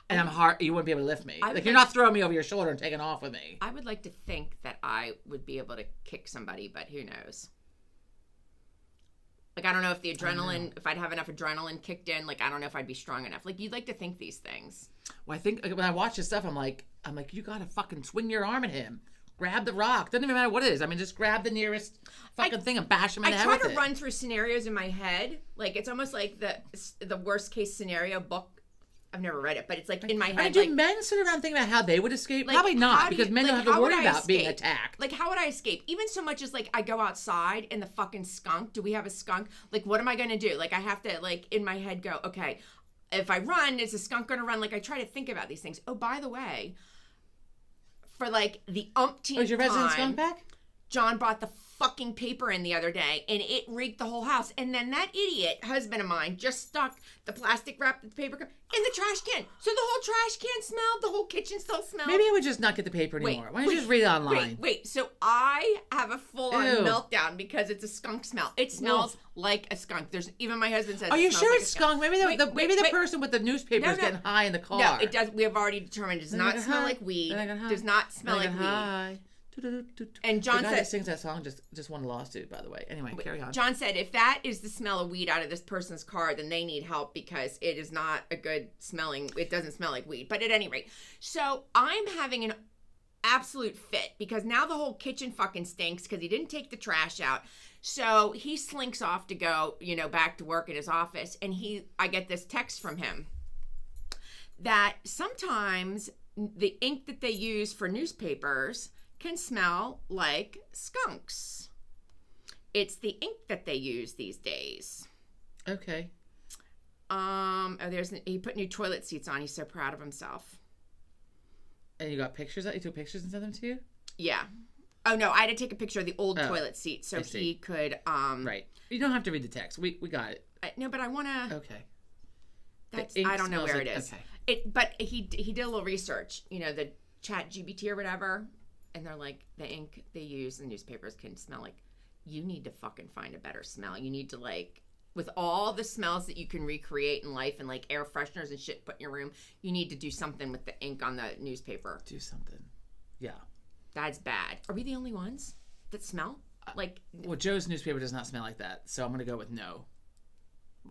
A: And I'm hard. You wouldn't be able to lift me. Like you're not throwing me over your shoulder and taking off with me.
B: I would like to think that I would be able to kick somebody, but who knows? Like I don't know if the adrenaline, if I'd have enough adrenaline kicked in. Like I don't know if I'd be strong enough. Like you'd like to think these things.
A: Well, I think when I watch this stuff, I'm like, you gotta fucking swing your arm at him. Grab the rock. Doesn't even matter what it is. I mean, just grab the nearest fucking thing and bash him in the head with it.
B: I try to run through scenarios in my head. Like it's almost like the worst case scenario book. I've never read it, but it's like in my head. I mean,
A: do men sit around thinking about how they would escape? Like, probably not, because men don't have to worry about being attacked.
B: Like, how would I escape? Even so much as, like, I go outside and the fucking skunk, do we have a skunk? Like, what am I going to do? Like, I have to, like, in my head go, okay, if I run, is the skunk going to run? Like, I try to think about these things. Oh, by the way, for, like, the umpteenth
A: is your resident skunk back?
B: John brought the fucking paper in the other day and it reeked the whole house. And then that idiot husband of mine just stuck the plastic wrapped paper in the trash can. So the whole trash can smelled, the whole kitchen still smelled.
A: Maybe I would just not get the paper anymore. Why don't you just read it online?
B: Wait. So I have a full-on meltdown because it's a skunk smell. It smells like a skunk. There's even my husband says.
A: Are you sure
B: like
A: it's skunk? Maybe the person with the newspaper is getting high in the car.
B: No, it does. We have already determined it does not smell like weed. Does not smell like weed. And John
A: the guy
B: said,
A: that sings that song just won a lawsuit, by the way. Anyway, carry on.
B: John said, if that is the smell of weed out of this person's car, then they need help because it is not a good smelling. It doesn't smell like weed. But at any rate, so I'm having an absolute fit because now the whole kitchen fucking stinks because he didn't take the trash out. So he slinks off to go, back to work in his office, and I get this text from him that sometimes the ink that they use for newspapers can smell like skunks. It's the ink that they use these days.
A: Okay.
B: He put new toilet seats on. He's so proud of himself.
A: And you got pictures? You took pictures and sent them to you?
B: Yeah. Oh no, I had to take a picture of the old toilet seat so he could.
A: Right. You don't have to read the text. We got it.
B: No, but I want to.
A: Okay.
B: I don't know where it is. Okay. But he did a little research. The Chat GPT or whatever. And they're like, the ink they use in newspapers can smell like, you need to fucking find a better smell. You need to with all the smells that you can recreate in life and like air fresheners and shit put in your room, you need to do something with the ink on the newspaper.
A: Do something. Yeah.
B: That's bad. Are we the only ones that smell?
A: Well, Joe's newspaper does not smell like that. So I'm going to go with no.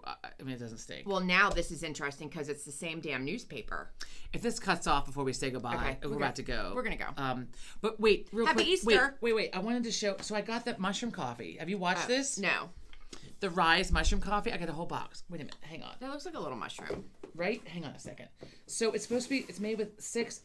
A: I mean, it doesn't stink.
B: Well, now this is interesting because it's the same damn newspaper.
A: If this cuts off before we say goodbye, we're about to go.
B: We're going to go.
A: But wait, real quick.
B: Happy Easter.
A: Wait. I wanted to show. So I got that mushroom coffee. Have you watched this?
B: No.
A: The Rise mushroom coffee. I got a whole box. Wait a minute. Hang on.
B: That looks like a little mushroom.
A: Right? Hang on a second. So it's supposed to be, it's made with 6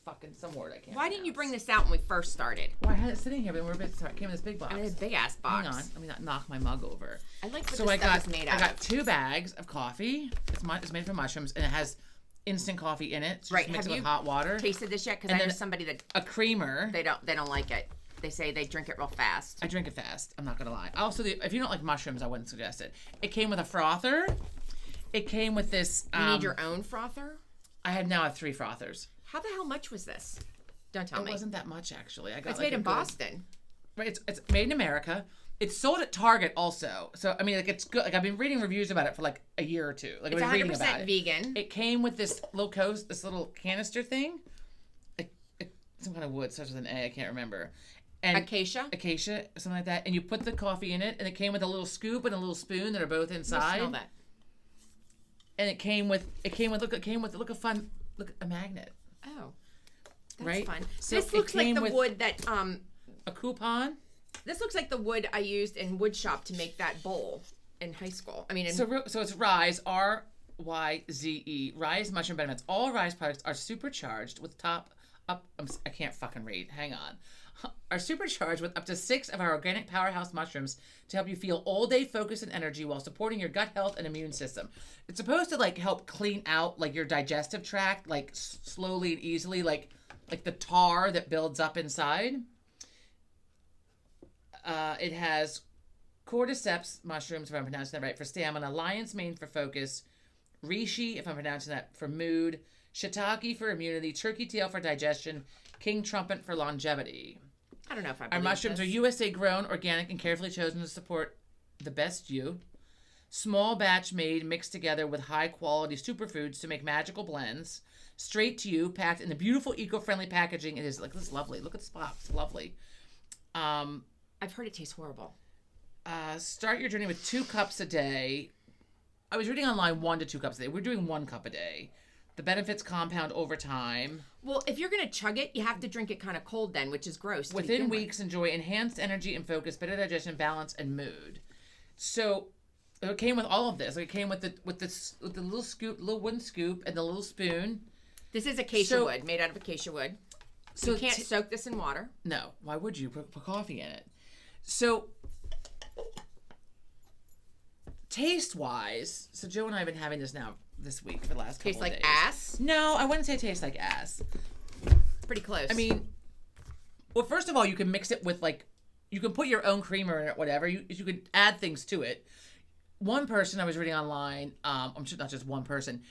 A: fucking some word I can't
B: Why didn't you bring this out when we first started?
A: Well, I had it sitting here, but it came in this big box.
B: This big ass box.
A: Hang on, let me not knock my mug over.
B: I like what this stuff is made out of.
A: I got 2 bags of coffee. It's made from mushrooms, and it has instant coffee in it. So
B: right.
A: Mix
B: Have
A: it
B: you
A: with hot water.
B: Tasted this yet? Because I know somebody that
A: a creamer.
B: They don't like it. They say they drink it real fast.
A: I drink it fast. I'm not gonna lie. Also, if you don't like mushrooms, I wouldn't suggest it. It came with a frother. It came with this.
B: You need your own frother.
A: I have 3 frothers.
B: How the hell much was this? Don't tell me.
A: It wasn't that much, actually. I got
B: it's made in Boston.
A: Right, it's made in America. It's sold at Target also. So, I mean, it's good. I've been reading reviews about it for a year or two.
B: It's 100% vegan.
A: It came with this little canister thing. Some kind of wood, starts with an A, I can't remember. And
B: Acacia,
A: something like that. And you put the coffee in it, and it came with a little scoop and a little spoon that are both inside.
B: Smell that.
A: And it came with a magnet.
B: Oh, that's
A: Right?
B: fun.
A: So
B: This
A: it
B: looks like
A: came
B: the
A: with-
B: wood that
A: A coupon.
B: This looks like the wood I used in wood shop to make that bowl in high school. I mean, in,
A: So it's Rise, RYZE, Rise Mushroom Benefits. All Rise products are supercharged with I can't fucking read. Hang on. Are supercharged with up to 6 of our organic powerhouse mushrooms to help you feel all day focus and energy while supporting your gut health and immune system. It's supposed to like help clean out like your digestive tract, like slowly and easily, like the tar that builds up inside. It has cordyceps mushrooms, if I'm pronouncing that right, for stamina, lion's mane for focus, reishi, if I'm pronouncing that, for mood, shiitake for immunity, turkey tail for digestion, king trumpet for longevity.
B: I don't know if I
A: Our
B: believe
A: mushrooms
B: this.
A: are USA grown, organic, and carefully chosen to support the best you. Small batch made, mixed together with high quality superfoods to make magical blends. Straight to you, packed in the beautiful eco-friendly packaging. It is like this is lovely. Look at this box, it's lovely.
B: I've heard it tastes horrible.
A: Start your journey with 2 cups a day. I was reading online 1 to 2 cups a day. We're doing 1 cup a day. The benefits compound over time.
B: Well, if you're going to chug it, you have to drink it kind of cold then, which is gross. to
A: Within
B: begin with.
A: weeks, enjoy enhanced energy and focus, better digestion, balance, and mood. So it came with all of this. Like it came with the little scoop, little wooden scoop, and the little spoon.
B: This is acacia
A: So-
B: wood, made out of acacia wood.
A: So
B: You can't soak this in water.
A: no, why would you put coffee in it? So taste wise, so Joe and I have been having this now this week for the last couple
B: Tastes
A: of
B: like
A: days.
B: ass.
A: No, I wouldn't say it tastes like ass.
B: It's pretty close.
A: I mean, well, first of all, you can mix it with like, you can put your own creamer in it, whatever. You could add things to it. One person I was reading online, I'm sure not just one person.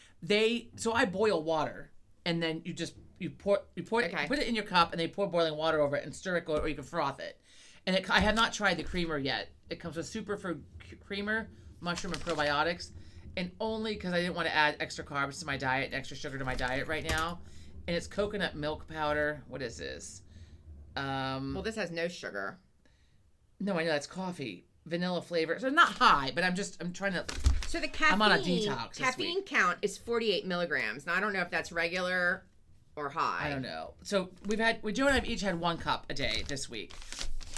A: So I boil water, and then you put it in your cup, and they pour boiling water over it and stir it, or you can froth it. And I have not tried the creamer yet. It comes with superfood creamer, mushroom, and probiotics, and only because I didn't want to add extra carbs to my diet and extra sugar to my diet right now. And it's coconut milk powder. What is this?
B: well, this has no sugar.
A: No, I know that's coffee. Vanilla flavor. So not high, but I'm trying to.
B: So the caffeine,
A: I'm on a detox this
B: caffeine
A: week.
B: count is 48 milligrams. Now, I don't know if that's regular or high.
A: I don't know. So Joe and I have each had 1 cup a day this week.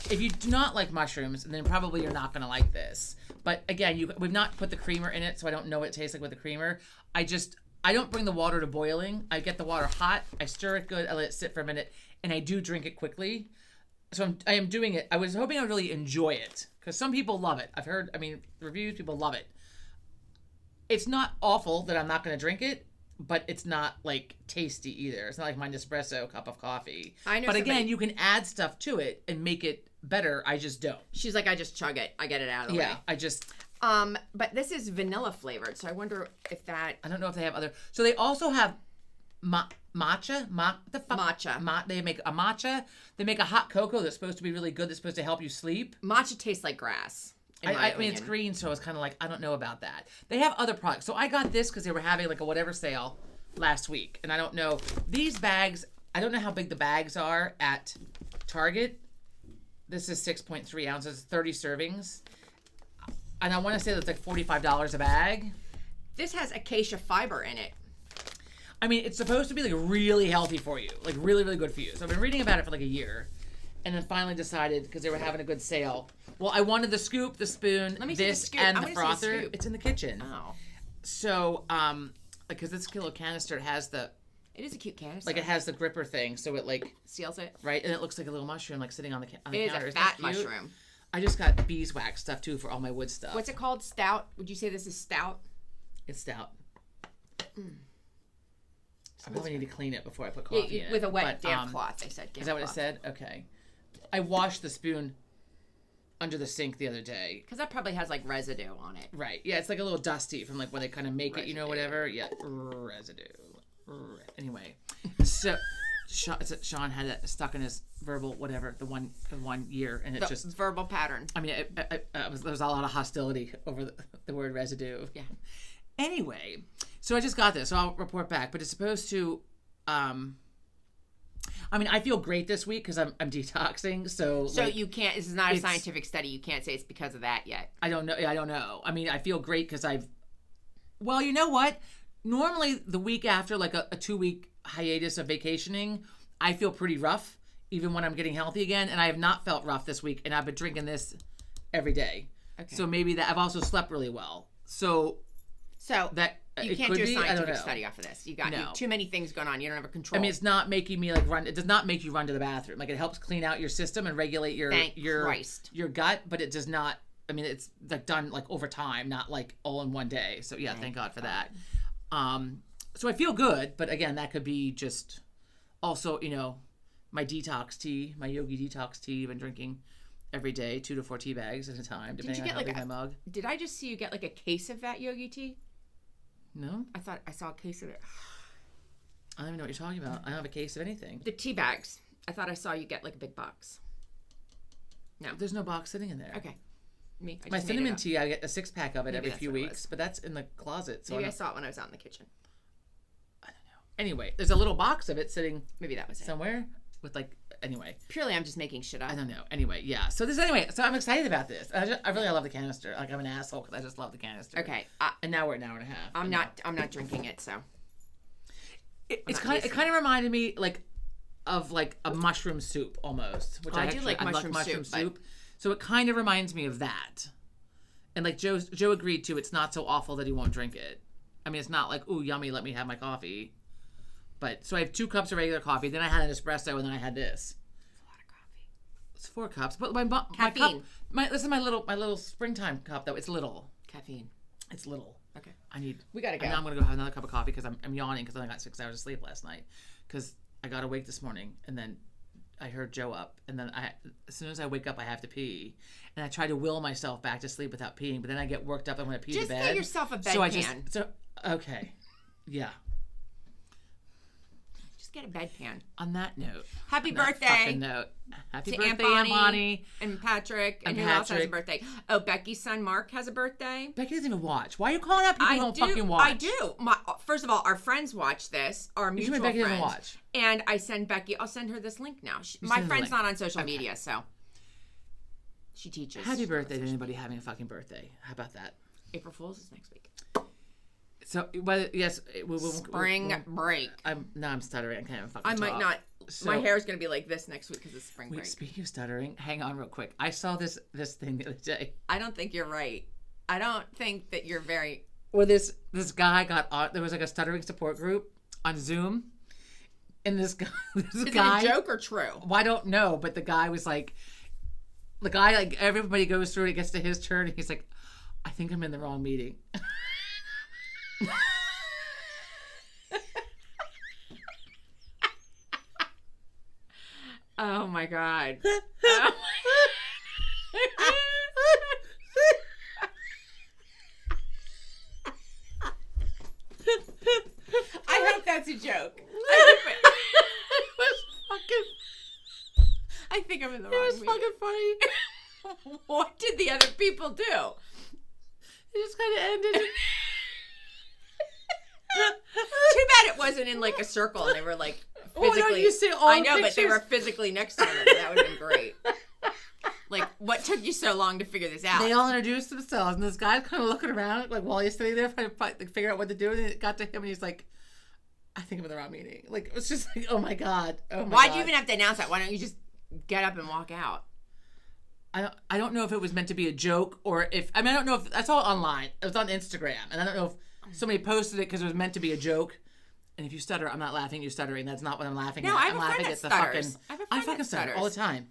A: If you do not like mushrooms, then probably you're not going to like this. But again, we've not put the creamer in it, so I don't know what it tastes like with the creamer. I don't bring the water to boiling. I get the water hot. I stir it good. I let it sit for a minute, and I do drink it quickly. So I am doing it. I was hoping I would really enjoy it because some people love it. I've heard, reviews, people love it. It's not awful that I'm not going to drink it, but it's not like tasty either. It's not like my Nespresso cup of coffee.
B: I know
A: But again,
B: somebody-
A: you can add stuff to it and make it better. I just don't.
B: She's like, I just chug it. I get it out of the
A: Yeah,
B: way.
A: I just,
B: But this is vanilla flavored, so I wonder if that.
A: I don't know if they have other. So they also have matcha. They make a matcha. They make a hot cocoa that's supposed to be really good. That's supposed to help you sleep.
B: Matcha tastes like grass. in my
A: I mean, it's
B: opinion.
A: green, so I was kind of like, I don't know about that. They have other products. So I got this because they were having like a whatever sale last week. And I don't know. These bags, I don't know how big the bags are at Target. This is 6.3 ounces, 30 servings. And I want to say that's like $45 a bag.
B: This has acacia fiber in it.
A: I mean, it's supposed to be like really healthy for you, like really, really good for you. So I've been reading about it for like a year, and then finally decided because they were having a good sale. Well, I wanted the scoop, the spoon,
B: Let me see the
A: this,
B: scoop.
A: and
B: I
A: the
B: wanna see the
A: frother.
B: scoop.
A: It's in the kitchen.
B: Oh,
A: So, because this kilo canister has
B: it is a cute canister.
A: it has the gripper thing, so it like
B: seals it.
A: right, and it looks like a little mushroom like sitting on the
B: It is
A: counter.
B: a
A: Isn't that
B: fat
A: cute?
B: mushroom.
A: I just got beeswax stuff too for all my wood stuff.
B: What's it called? Stout? Would you say this is stout?
A: It's stout. I probably need to clean it before I put coffee in it.
B: With a wet,
A: But,
B: damp cloth. They said.
A: Is that what it said? Okay. I washed the spoon under the sink the other day.
B: Because that probably has like residue on it.
A: Right. Yeah, it's like a little dusty from like when they kind of make it, you know,
B: Residue.
A: whatever. Yeah, residue. Anyway, so Sean had it stuck in his verbal whatever the one year, and it
B: The
A: just.
B: verbal pattern.
A: I mean, there was a lot of hostility over the word residue.
B: Yeah.
A: Anyway, so I just got this, so I'll report back. But it's supposed to. I mean, I feel great this week because I'm detoxing. So like,
B: you can't. This is not a
A: it's-
B: scientific study. You can't say it's because of that yet.
A: I don't know. I don't know. I mean, I feel great because I've. Well, you know what? normally the week after like a 2-week hiatus of vacationing, I feel pretty rough, even when I'm getting healthy again. And I have not felt rough this week, and I've been drinking this every day. Okay. So maybe that I've also slept really well. So
B: that you can't do a scientific study off of this. You got too many things going on. You don't have a control.
A: I mean, it's not making me like run. It does not make you run to the bathroom. Like it helps clean out your system and regulate your gut, but it does not. I mean, it's like done like over time, not like all in one day. So yeah, thank God for that. So I feel good, but again, that could be just also, my detox tea, my Yogi detox tea. I've been drinking every day, 2 to 4 tea bags at a time, depending on how big my mug.
B: Did I just see you get like a case of that Yogi tea?
A: No.
B: I thought I saw a case of it.
A: I don't even know what you're talking about. I don't have a case of anything.
B: The tea bags. I thought I saw you get like a big box. No.
A: There's no box sitting in there.
B: Okay.
A: My cinnamon tea, I get a 6-pack of it every few weeks, but that's in the closet. So
B: maybe I saw it when I was out in the kitchen.
A: I don't know. Anyway, there's a little box of it sitting
B: maybe that was
A: somewhere with anyway.
B: Purely I'm just making shit up.
A: I don't know. Anyway, yeah. So I'm excited about this. I love the canister. Like I'm an asshole because I just love the canister.
B: Okay.
A: And now we're an hour and a half.
B: I'm not drinking it, so.
A: It kind of reminded me of a mushroom soup almost, which I do like mushroom soup. So it kind of reminds me of that. And like Joe agreed to, it's not so awful that he won't drink it. I mean, it's not like, ooh, yummy, let me have my coffee. But so I have 2 cups of regular coffee. Then I had an espresso, and then I had this.
B: It's a lot of coffee.
A: It's 4 cups, but my
B: caffeine.
A: This is my little springtime cup though. It's little
B: caffeine.
A: It's little.
B: Okay.
A: We gotta go. And now I'm gonna go have another cup of coffee because I'm yawning because I got 6 hours of sleep last night because I got awake this morning and then I heard Joe up, and then as soon as I wake up, I have to pee, and I try to will myself back to sleep without peeing, but then I get worked up and want to pee to bed.
B: Just get yourself a bedpan.
A: Okay, yeah.
B: Just get a bedpan.
A: On that note,
B: happy birthday!
A: Fucking note. Happy birthday, Aunt Bonnie
B: and Patrick, and who else has a birthday? Oh, Becky's son Mark has a birthday.
A: Becky doesn't even watch. Why are you calling out people who don't fucking watch?
B: I do. First of all, our friends watch this. Our mutual friends. Becky doesn't watch. And I send Becky. I'll send her this link now. My friend's not on social media, so she teaches.
A: Happy birthday to anybody having a fucking birthday. How about that?
B: April Fool's is next week.
A: So, but yes,
B: spring break.
A: I'm stuttering. I can't even fucking
B: I might not. My hair is going to be like this next week because it's spring break.
A: Speaking of stuttering, hang on real quick. I saw this thing the other day.
B: I don't think you're right. I don't think that you're very.
A: Well, this guy got on. There was like a stuttering support group on Zoom, and this guy. Is it a
B: joke or true?
A: Well, I don't know, but the guy was like, everybody goes through it. It gets to his turn, and he's like, I think I'm in the wrong meeting.
B: Oh my God. I hope that's a joke. I think I'm in the wrong meeting.
A: It was fucking
B: funny. What did the other people do?
A: It just kind of ended.
B: Too bad it wasn't in like a circle and they were like physically.
A: Oh, no, you see all
B: I know,
A: pictures.
B: But they were physically next to them. That would have been great. Like, what took you so long to figure this out?
A: They all introduced themselves, and this guy's kind of looking around, like while he's sitting there trying to figure out what to do. And it got to him, and he's like, "I think I'm in the wrong meeting." Like it was just like, "Oh my God!"
B: Why'd you even have to announce that? Why don't you just get up and walk out?
A: I don't know if it was meant to be a joke or if I don't know if that's all online. It was on Instagram, and I don't know if somebody posted it because it was meant to be a joke. And if you stutter, I'm not laughing. You're stuttering. That's not what I'm laughing at.
B: I'm laughing at the fucking.
A: I fucking stutter all the time.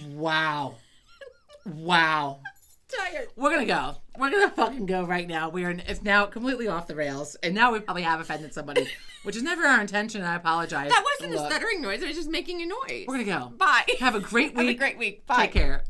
A: Wow.
B: Tired.
A: We're gonna go. We're gonna fucking go right now. It's now completely off the rails, and now we probably have offended somebody, which is never our intention. I apologize.
B: That wasn't a stuttering noise. It was just making a noise.
A: We're gonna go.
B: Bye.
A: Have a great week.
B: Have a great week. Bye.
A: Take care.